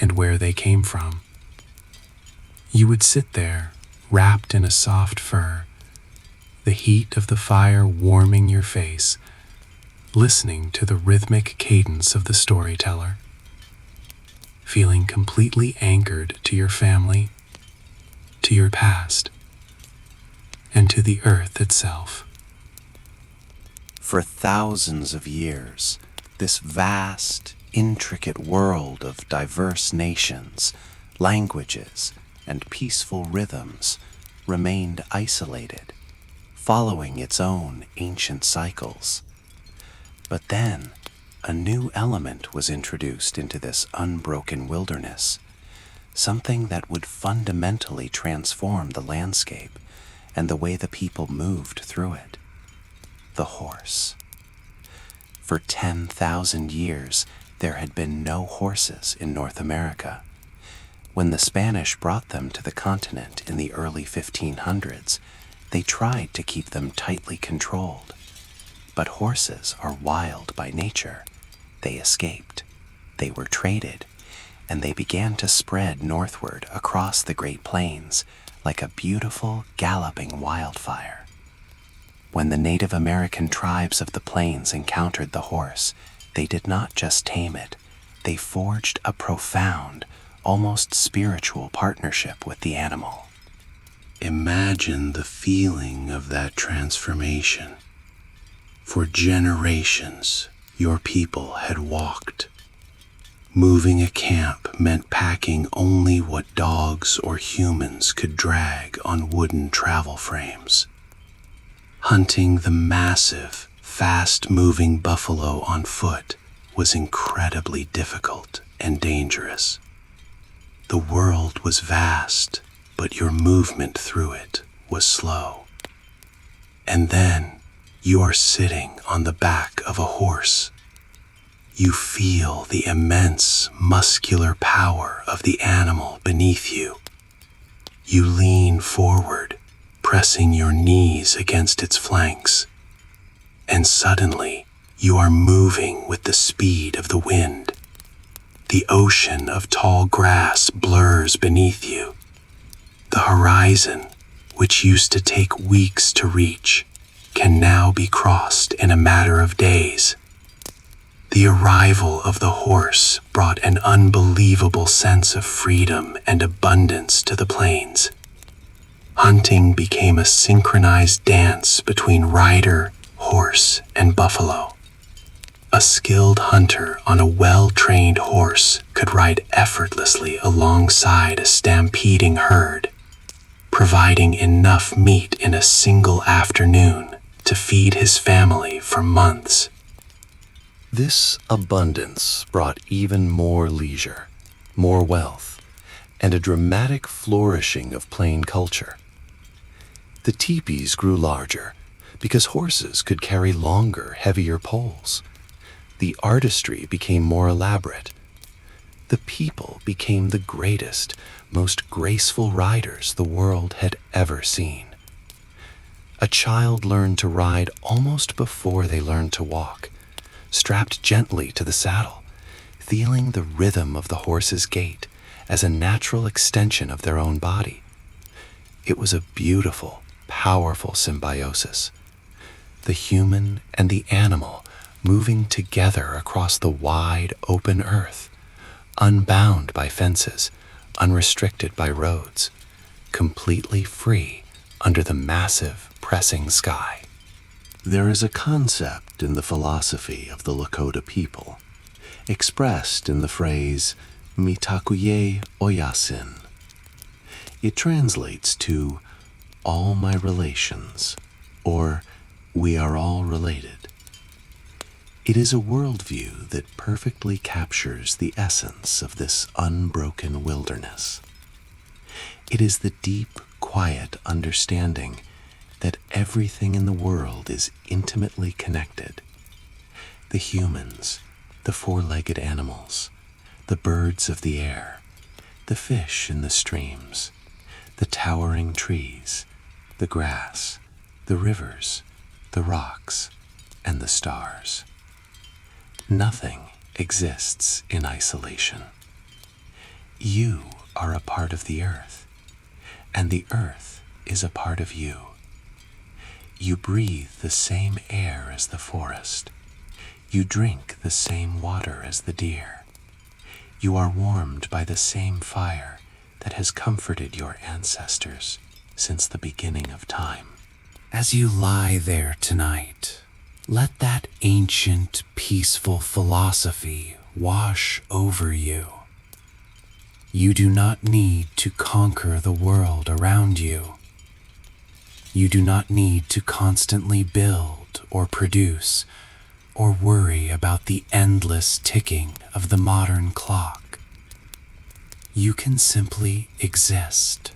and where they came from. You would sit there, wrapped in a soft fur, the heat of the fire warming your face, listening to the rhythmic cadence of the storyteller, feeling completely anchored to your family, to your past, and to the earth itself. For thousands of years, this vast, intricate world of diverse nations, languages, and peaceful rhythms remained isolated, following its own ancient cycles. But then, a new element was introduced into this unbroken wilderness, something that would fundamentally transform the landscape and the way the people moved through it: the horse. For 10,000 years, there had been no horses in North America. When the Spanish brought them to the continent in the early 1500s, they tried to keep them tightly controlled. But horses are wild by nature. They escaped. They were traded, and they began to spread northward across the Great Plains like a beautiful, galloping wildfire. When the Native American tribes of the plains encountered the horse, they did not just tame it, they forged a profound, almost spiritual partnership with the animal. Imagine the feeling of that transformation. For generations, your people had walked. Moving a camp meant packing only what dogs or humans could drag on wooden travel frames. Hunting the massive, fast-moving buffalo on foot was incredibly difficult and dangerous. The world was vast, but your movement through it was slow. And then you are sitting on the back of a horse. You feel the immense muscular power of the animal beneath you. You lean forward, pressing your knees against its flanks. And suddenly, you are moving with the speed of the wind. The ocean of tall grass blurs beneath you. The horizon, which used to take weeks to reach, can now be crossed in a matter of days. The arrival of the horse brought an unbelievable sense of freedom and abundance to the plains. Hunting became a synchronized dance between rider, horse, and buffalo. A skilled hunter on a well-trained horse could ride effortlessly alongside a stampeding herd, providing enough meat in a single afternoon to feed his family for months. This abundance brought even more leisure, more wealth, and a dramatic flourishing of plain culture. The teepees grew larger because horses could carry longer, heavier poles. The artistry became more elaborate. The people became the greatest, most graceful riders the world had ever seen. A child learned to ride almost before they learned to walk, strapped gently to the saddle, feeling the rhythm of the horse's gait as a natural extension of their own body. It was a beautiful, powerful symbiosis. The human and the animal moving together across the wide, open earth, unbound by fences, unrestricted by roads, completely free under the massive, pressing sky. There is a concept in the philosophy of the Lakota people, expressed in the phrase mitakuye oyasin. It translates to all my relations, or we are all related. It is a worldview that perfectly captures the essence of this unbroken wilderness. It is the deep, quiet understanding that everything in the world is intimately connected. The humans, the four-legged animals, the birds of the air, the fish in the streams, the towering trees, the grass, the rivers, the rocks, and the stars. Nothing exists in isolation. You are a part of the earth, and the earth is a part of you. You breathe the same air as the forest. You drink the same water as the deer. You are warmed by the same fire that has comforted your ancestors since the beginning of time. As you lie there tonight, let that ancient, peaceful philosophy wash over you. You do not need to conquer the world around you. You do not need to constantly build or produce or worry about the endless ticking of the modern clock. You can simply exist,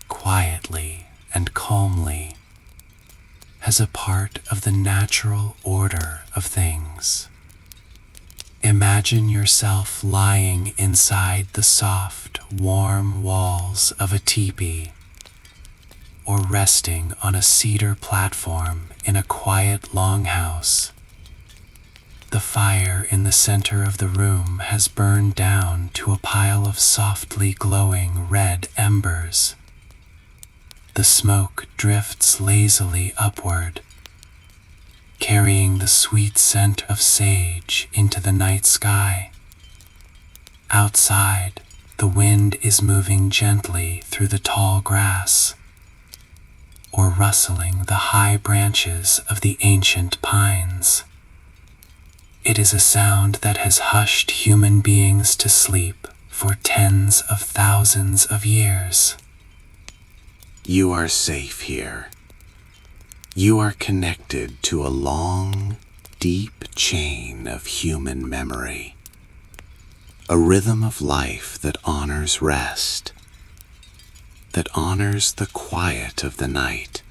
quietly and calmly, as a part of the natural order of things. Imagine yourself lying inside the soft, warm walls of a teepee, or resting on a cedar platform in a quiet longhouse. The fire in the center of the room has burned down to a pile of softly glowing red embers. The smoke drifts lazily upward, carrying the sweet scent of sage into the night sky. Outside, the wind is moving gently through the tall grass, or rustling the high branches of the ancient pines. It is a sound that has hushed human beings to sleep for tens of thousands of years. You are safe here. You are connected to a long, deep chain of human memory, a rhythm of life that honors rest, that honors the quiet of the night,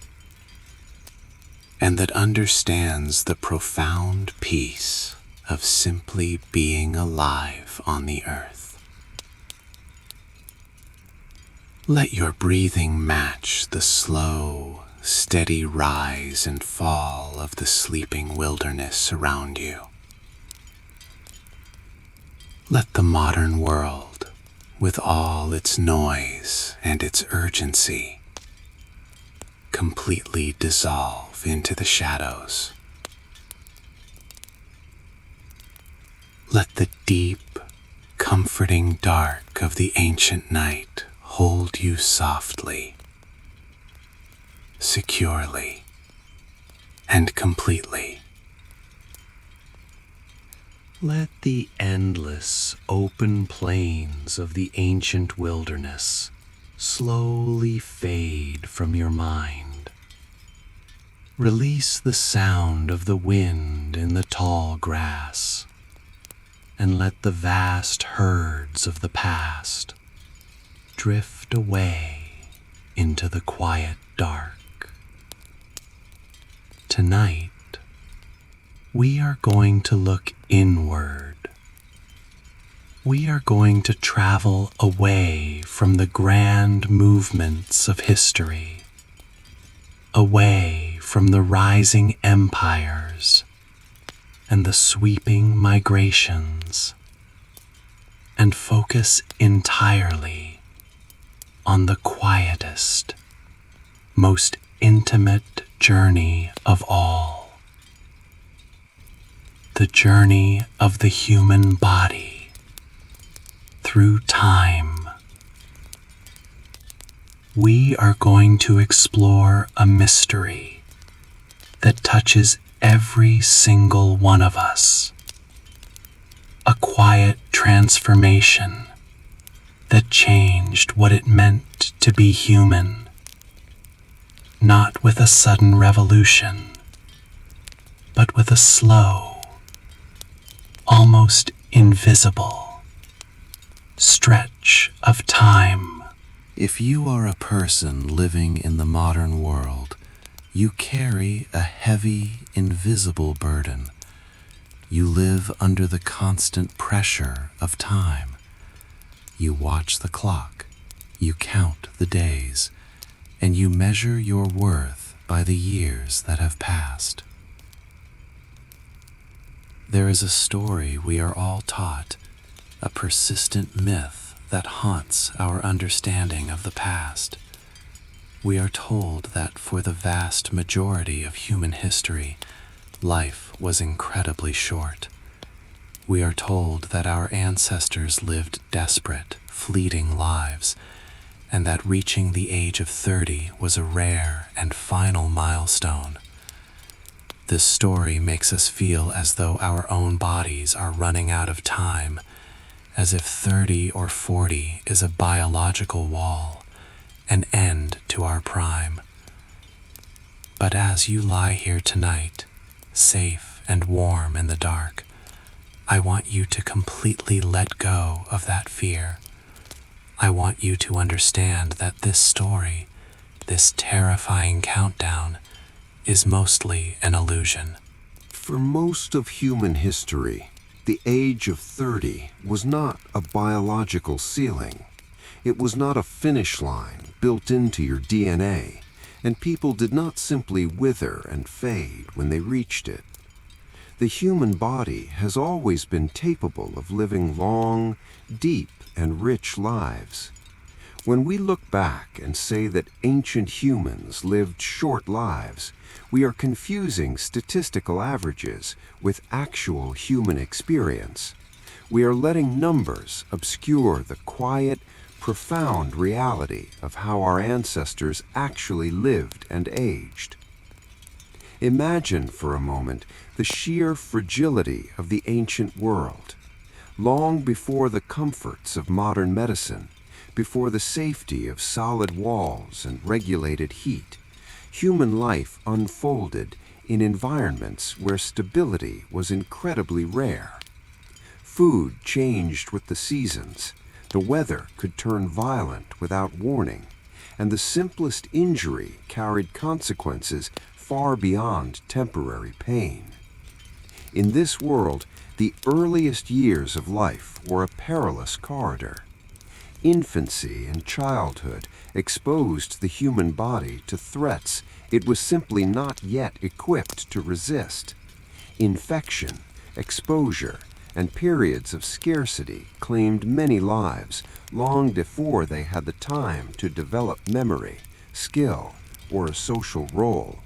and that understands the profound peace of simply being alive on the earth. Let your breathing match the slow, steady rise and fall of the sleeping wilderness around you. Let the modern world, with all its noise and its urgency, completely dissolve into the shadows. Let the deep, comforting dark of the ancient night hold you softly, securely, and completely. Let the endless, open plains of the ancient wilderness slowly fade from your mind. Release the sound of the wind in the tall grass, and let the vast herds of the past drift away into the quiet dark. Tonight, we are going to look inward. We are going to travel away from the grand movements of history, away from the rising empires and the sweeping migrations, and focus entirely on the quietest, most intimate journey of all, the journey of the human body through time. We are going to explore a mystery that touches every single one of us, a quiet transformation that changed what it meant to be human, not with a sudden revolution, but with a slow, almost invisible stretch of time. If you are a person living in the modern world, you carry a heavy, invisible burden. You live under the constant pressure of time. You watch the clock, you count the days, and you measure your worth by the years that have passed. There is a story we are all taught, a persistent myth that haunts our understanding of the past. We are told that for the vast majority of human history, life was incredibly short. We are told that our ancestors lived desperate, fleeting lives, and that reaching the age of 30 was a rare and final milestone. This story makes us feel as though our own bodies are running out of time, as if 30 or 40 is a biological wall, an end to our prime. But as you lie here tonight, safe and warm in the dark, I want you to completely let go of that fear. I want you to understand that this story, this terrifying countdown, is mostly an illusion. For most of human history, the age of 30 was not a biological ceiling. It was not a finish line built into your DNA, and people did not simply wither and fade when they reached it. The human body has always been capable of living long, deep, and rich lives. When we look back and say that ancient humans lived short lives, we are confusing statistical averages with actual human experience. We are letting numbers obscure the quiet, profound reality of how our ancestors actually lived and aged. Imagine for a moment the sheer fragility of the ancient world. Long before the comforts of modern medicine, before the safety of solid walls and regulated heat, human life unfolded in environments where stability was incredibly rare. Food changed with the seasons, the weather could turn violent without warning, and the simplest injury carried consequences far beyond temporary pain. In this world, the earliest years of life were a perilous corridor. Infancy and childhood exposed the human body to threats it was simply not yet equipped to resist. Infection, exposure, and periods of scarcity claimed many lives long before they had the time to develop memory, skill, or a social role.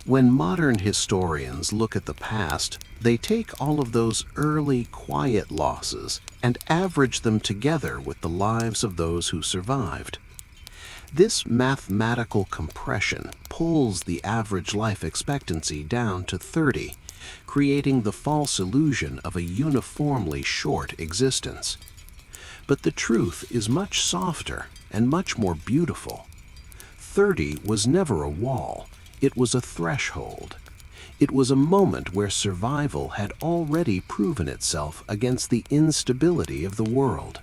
When modern historians look at the past, they take all of those early quiet losses and average them together with the lives of those who survived. This mathematical compression pulls the average life expectancy down to 30, creating the false illusion of a uniformly short existence. But the truth is much softer and much more beautiful. 30 was never a wall. It was a threshold. It was a moment where survival had already proven itself against the instability of the world.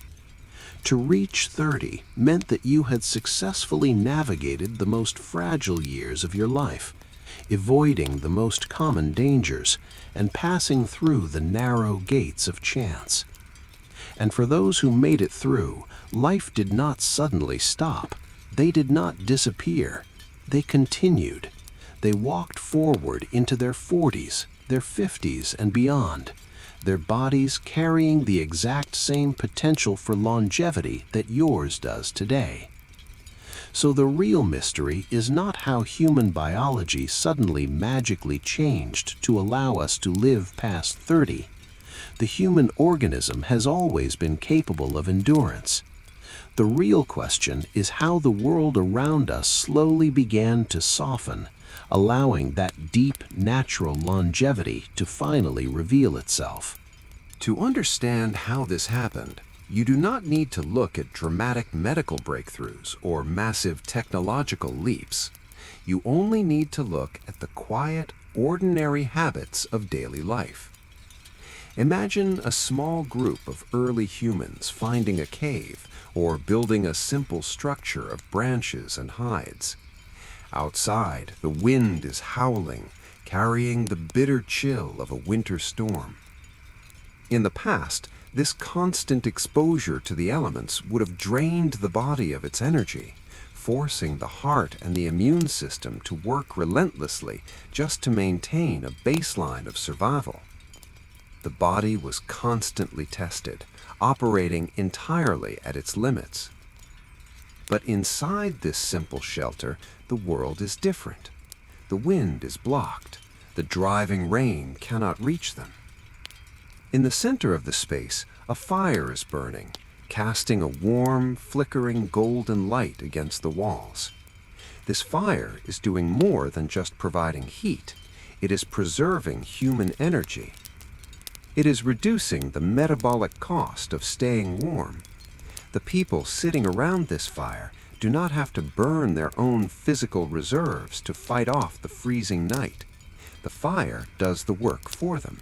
To reach 30 meant that you had successfully navigated the most fragile years of your life, avoiding the most common dangers and passing through the narrow gates of chance. And for those who made it through, life did not suddenly stop. They did not disappear. They continued. They walked forward into their 40s, their 50s, and beyond, their bodies carrying the exact same potential for longevity that yours does today. So the real mystery is not how human biology suddenly magically changed to allow us to live past 30. The human organism has always been capable of endurance. The real question is how the world around us slowly began to soften, allowing that deep, natural longevity to finally reveal itself. To understand how this happened, you do not need to look at dramatic medical breakthroughs or massive technological leaps. You only need to look at the quiet, ordinary habits of daily life. Imagine a small group of early humans finding a cave or building a simple structure of branches and hides. Outside, the wind is howling, carrying the bitter chill of a winter storm. In the past, this constant exposure to the elements would have drained the body of its energy, forcing the heart and the immune system to work relentlessly just to maintain a baseline of survival. The body was constantly tested, operating entirely at its limits. But inside this simple shelter, the world is different. The wind is blocked. The driving rain cannot reach them. In the center of the space, a fire is burning, casting a warm, flickering golden light against the walls. This fire is doing more than just providing heat. It is preserving human energy. It is reducing the metabolic cost of staying warm. The people sitting around this fire do not have to burn their own physical reserves to fight off the freezing night. The fire does the work for them.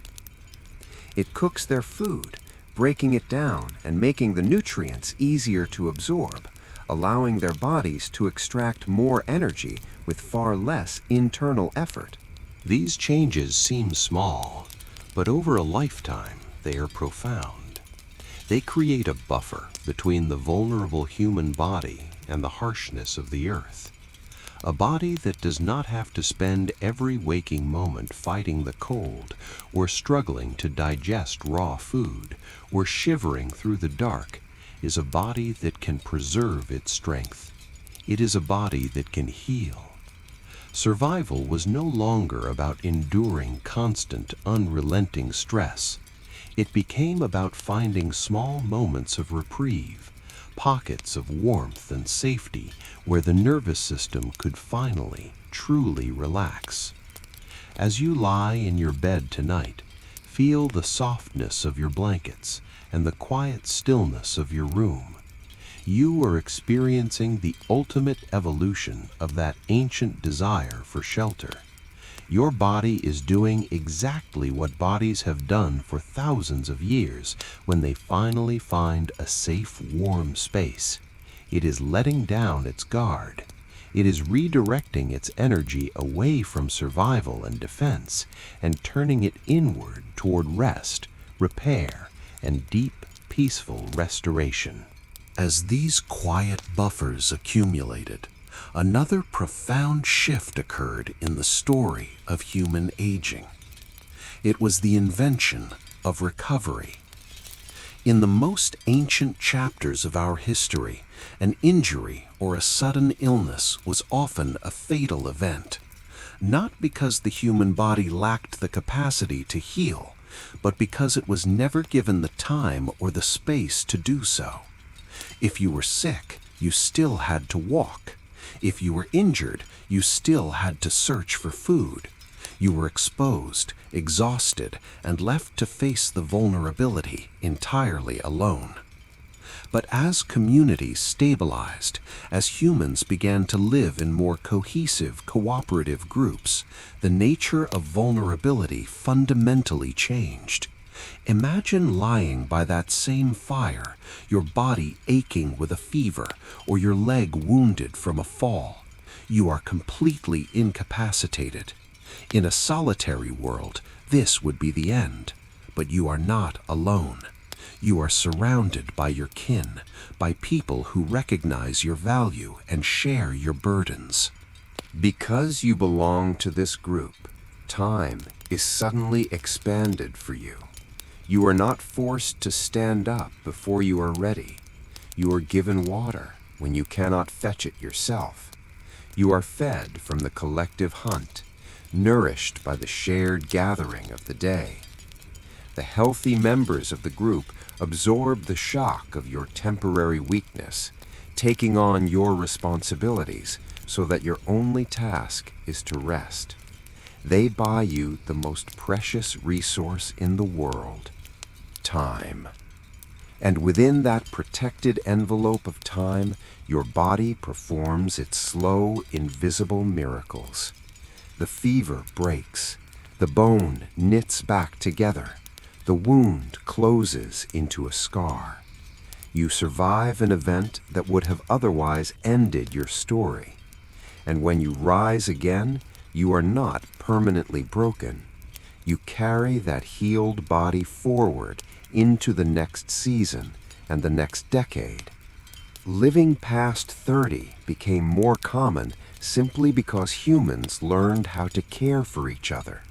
It cooks their food, breaking it down and making the nutrients easier to absorb, allowing their bodies to extract more energy with far less internal effort. These changes seem small, but over a lifetime they are profound. They create a buffer between the vulnerable human body and the harshness of the earth. A body that does not have to spend every waking moment fighting the cold, or struggling to digest raw food, or shivering through the dark, is a body that can preserve its strength. It is a body that can heal. Survival was no longer about enduring constant, unrelenting stress. It became about finding small moments of reprieve, pockets of warmth and safety where the nervous system could finally, truly relax. As you lie in your bed tonight, feel the softness of your blankets and the quiet stillness of your room. You are experiencing the ultimate evolution of that ancient desire for shelter. Your body is doing exactly what bodies have done for thousands of years when they finally find a safe, warm space. It is letting down its guard. It is redirecting its energy away from survival and defense and turning it inward toward rest, repair, and deep, peaceful restoration. As these quiet buffers accumulated, another profound shift occurred in the story of human aging. It was the invention of recovery. In the most ancient chapters of our history, an injury or a sudden illness was often a fatal event, not because the human body lacked the capacity to heal, but because it was never given the time or the space to do so. If you were sick, you still had to walk. If you were injured, you still had to search for food. You were exposed, exhausted, and left to face the vulnerability entirely alone. But as communities stabilized, as humans began to live in more cohesive, cooperative groups, the nature of vulnerability fundamentally changed. Imagine lying by that same fire, your body aching with a fever, or your leg wounded from a fall. You are completely incapacitated. In a solitary world, this would be the end. But you are not alone. You are surrounded by your kin, by people who recognize your value and share your burdens. Because you belong to this group, time is suddenly expanded for you. You are not forced to stand up before you are ready. You are given water when you cannot fetch it yourself. You are fed from the collective hunt, nourished by the shared gathering of the day. The healthy members of the group absorb the shock of your temporary weakness, taking on your responsibilities so that your only task is to rest. They buy you the most precious resource in the world, time. And within that protected envelope of time, your body performs its slow, invisible miracles. The fever breaks, the bone knits back together, the wound closes into a scar. You survive an event that would have otherwise ended your story. And when you rise again, you are not permanently broken. You carry that healed body forward into the next season and the next decade. Living past 30 became more common simply because humans learned how to care for each other.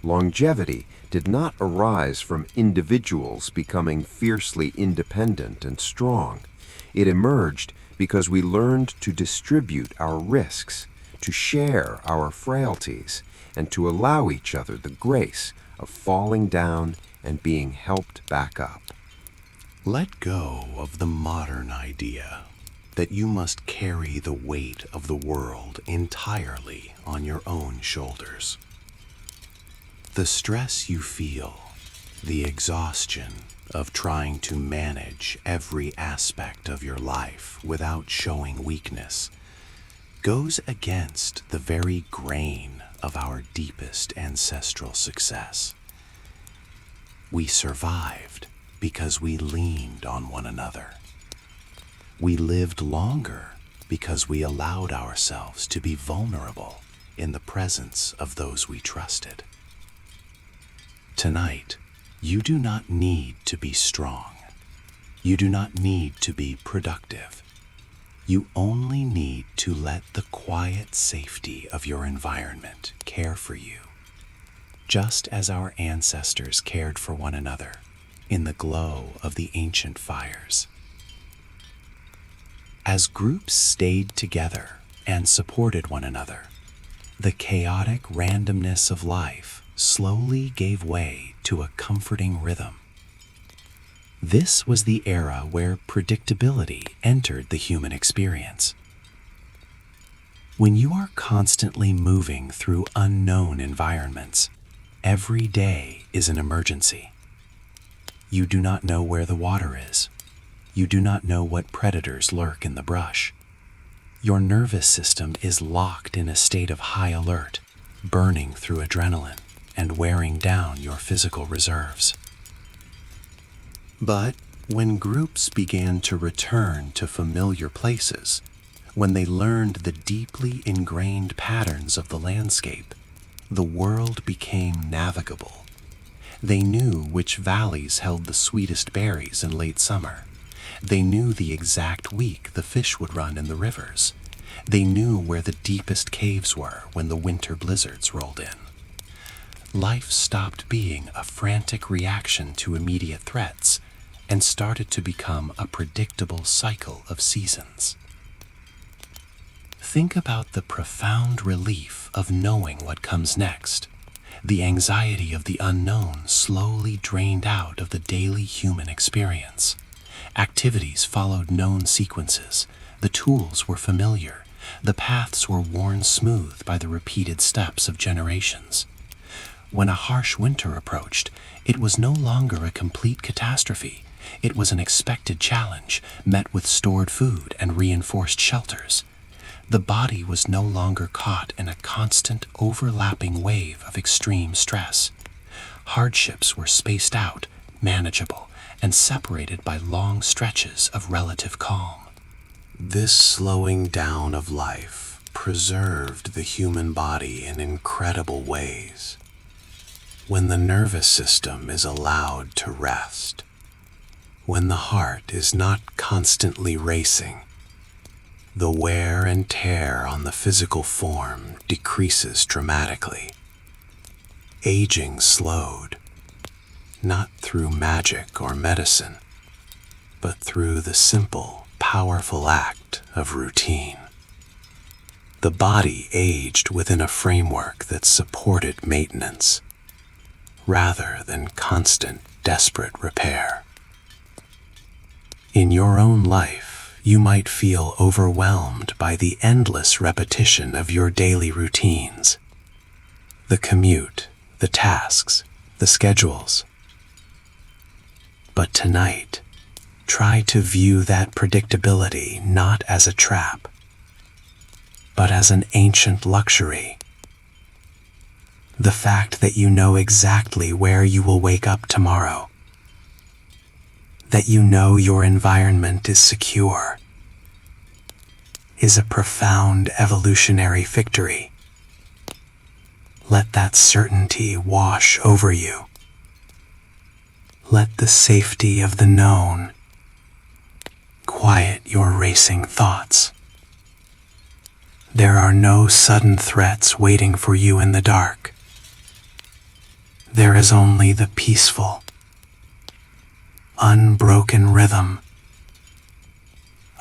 Longevity did not arise from individuals becoming fiercely independent and strong. It emerged because we learned to distribute our risks, to share our frailties, and to allow each other the grace of falling down and being helped back up. Let go of the modern idea that you must carry the weight of the world entirely on your own shoulders. The stress you feel, the exhaustion of trying to manage every aspect of your life without showing weakness, goes against the very grain of our deepest ancestral success. We survived because we leaned on one another. We lived longer because we allowed ourselves to be vulnerable in the presence of those we trusted. Tonight, you do not need to be strong. You do not need to be productive. You only need to let the quiet safety of your environment care for you, just as our ancestors cared for one another in the glow of the ancient fires. As groups stayed together and supported one another, the chaotic randomness of life slowly gave way to a comforting rhythm. This was the era where predictability entered the human experience. When you are constantly moving through unknown environments, every day is an emergency. You do not know where the water is. You do not know what predators lurk in the brush. Your nervous system is locked in a state of high alert, burning through adrenaline and wearing down your physical reserves. But when groups began to return to familiar places, when they learned the deeply ingrained patterns of the landscape, the world became navigable. They knew which valleys held the sweetest berries in late summer. They knew the exact week the fish would run in the rivers. They knew where the deepest caves were when the winter blizzards rolled in. Life stopped being a frantic reaction to immediate threats and started to become a predictable cycle of seasons. Think about the profound relief of knowing what comes next. The anxiety of the unknown slowly drained out of the daily human experience. Activities followed known sequences. The tools were familiar. The paths were worn smooth by the repeated steps of generations. When a harsh winter approached, it was no longer a complete catastrophe. It was an expected challenge, met with stored food and reinforced shelters. The body was no longer caught in a constant overlapping wave of extreme stress. Hardships were spaced out, manageable, and separated by long stretches of relative calm. This slowing down of life preserved the human body in incredible ways. When the nervous system is allowed to rest, when the heart is not constantly racing, the wear and tear on the physical form decreases dramatically. Aging slowed, not through magic or medicine, but through the simple, powerful act of routine. The body aged within a framework that supported maintenance, rather than constant, desperate repair. In your own life, you might feel overwhelmed by the endless repetition of your daily routines. The commute, the tasks, the schedules. But tonight, try to view that predictability not as a trap, but as an ancient luxury. The fact that you know exactly where you will wake up tomorrow, that you know your environment is secure, is a profound evolutionary victory. Let that certainty wash over you. Let the safety of the known quiet your racing thoughts. There are no sudden threats waiting for you in the dark. There is only the peaceful, unbroken rhythm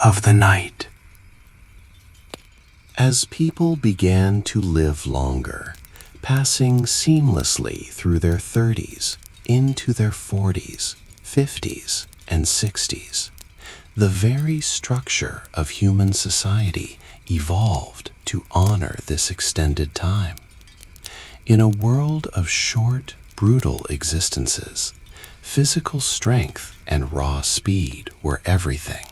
of the night. As people began to live longer, passing seamlessly through their 30s into their 40s, 50s, and 60s, the very structure of human society evolved to honor this extended time. In a world of short, brutal existences, physical strength and raw speed were everything.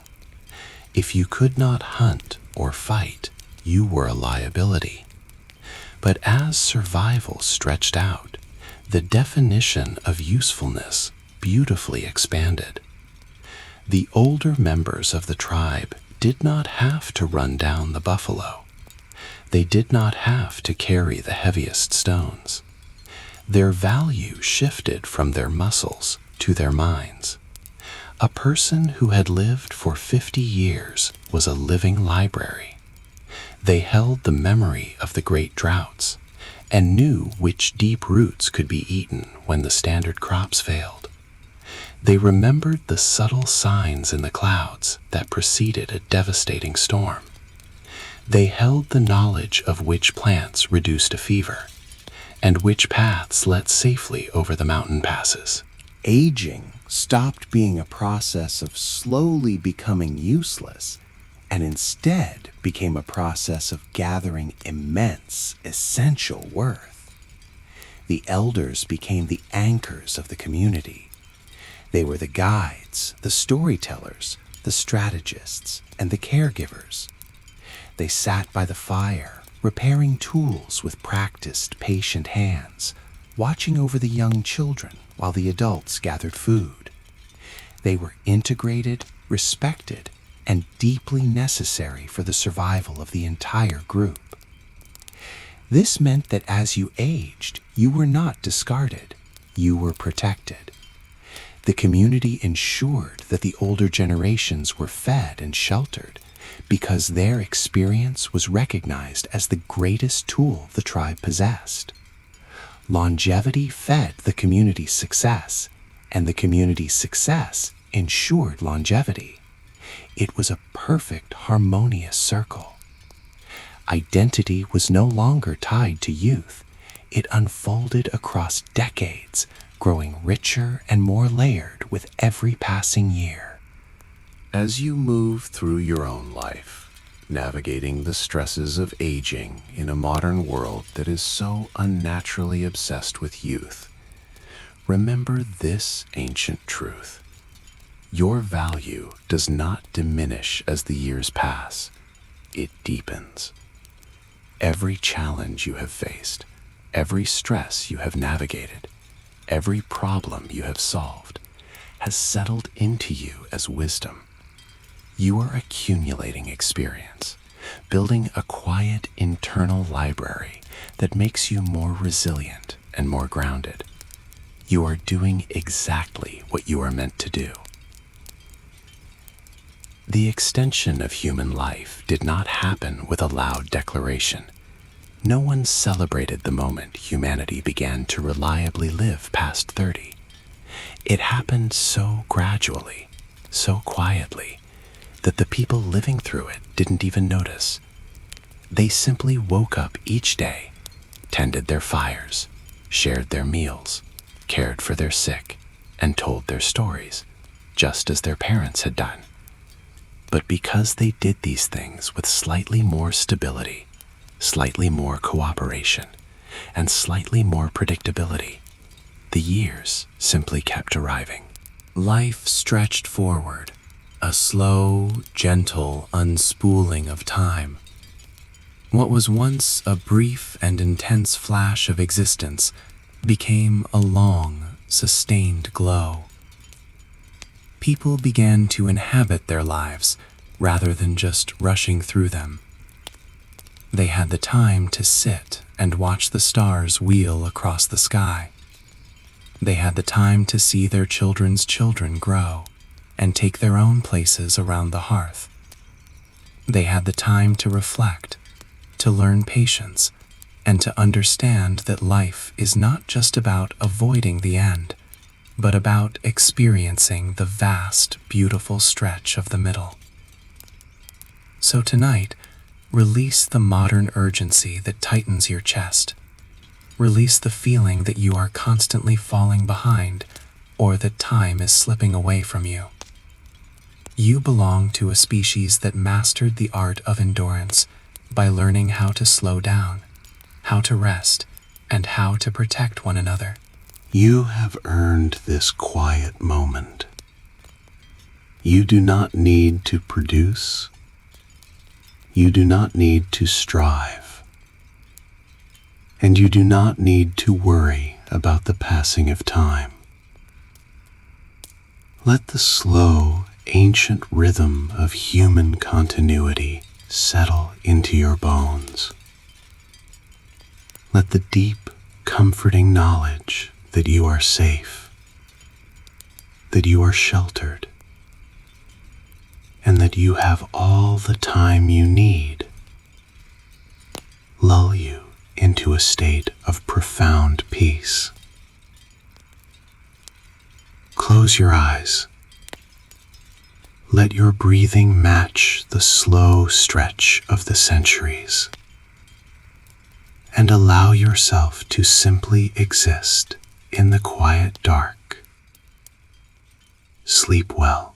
If you could not hunt or fight, you were a liability. But as survival stretched out, the definition of usefulness beautifully expanded. The older members of the tribe did not have to run down the buffalo. They did not have to carry the heaviest stones. Their value shifted from their muscles to their minds. A person who had lived for 50 years was a living library. They held the memory of the great droughts and knew which deep roots could be eaten when the standard crops failed. They remembered the subtle signs in the clouds that preceded a devastating storm. They held the knowledge of which plants reduced a fever and which paths led safely over the mountain passes. Aging stopped being a process of slowly becoming useless and instead became a process of gathering immense, essential worth. The elders became the anchors of the community. They were the guides, the storytellers, the strategists, and the caregivers. They sat by the fire, repairing tools with practiced, patient hands, watching over the young children while the adults gathered food. They were integrated, respected, and deeply necessary for the survival of the entire group. This meant that as you aged, you were not discarded, you were protected. The community ensured that the older generations were fed and sheltered because their experience was recognized as the greatest tool the tribe possessed. Longevity fed the community's success, and the community's success ensured longevity. It was a perfect, harmonious circle. Identity was no longer tied to youth. It unfolded across decades, growing richer and more layered with every passing year. As you move through your own life, navigating the stresses of aging in a modern world that is so unnaturally obsessed with youth, remember this ancient truth. Your value does not diminish as the years pass, it deepens. Every challenge you have faced, every stress you have navigated, every problem you have solved has settled into you as wisdom. You are accumulating experience, building a quiet internal library that makes you more resilient and more grounded. You are doing exactly what you are meant to do. The extension of human life did not happen with a loud declaration. No one celebrated the moment humanity began to reliably live past 30. It happened so gradually, so quietly, that the people living through it didn't even notice. They simply woke up each day, tended their fires, shared their meals, cared for their sick, and told their stories, just as their parents had done. But because they did these things with slightly more stability, slightly more cooperation, and slightly more predictability, the years simply kept arriving. Life stretched forward, a slow, gentle unspooling of time. What was once a brief and intense flash of existence became a long, sustained glow. People began to inhabit their lives rather than just rushing through them. They had the time to sit and watch the stars wheel across the sky. They had the time to see their children's children grow and take their own places around the hearth. They had the time to reflect, to learn patience, and to understand that life is not just about avoiding the end, but about experiencing the vast, beautiful stretch of the middle. So tonight, Release the modern urgency that tightens your chest. Release the feeling that you are constantly falling behind or that time is slipping away from you. You belong to a species that mastered the art of endurance by learning how to slow down, how to rest, and how to protect one another. You have earned this quiet moment. You do not need to produce. You do not need to strive. And you do not need to worry about the passing of time. Let the slow, ancient rhythm of human continuity settle into your bones. Let the deep, comforting knowledge that you are safe, that you are sheltered, and that you have all the time you need lull you into a state of profound peace. Close your eyes. Let your breathing match the slow stretch of the centuries, and allow yourself to simply exist in the quiet dark. Sleep well.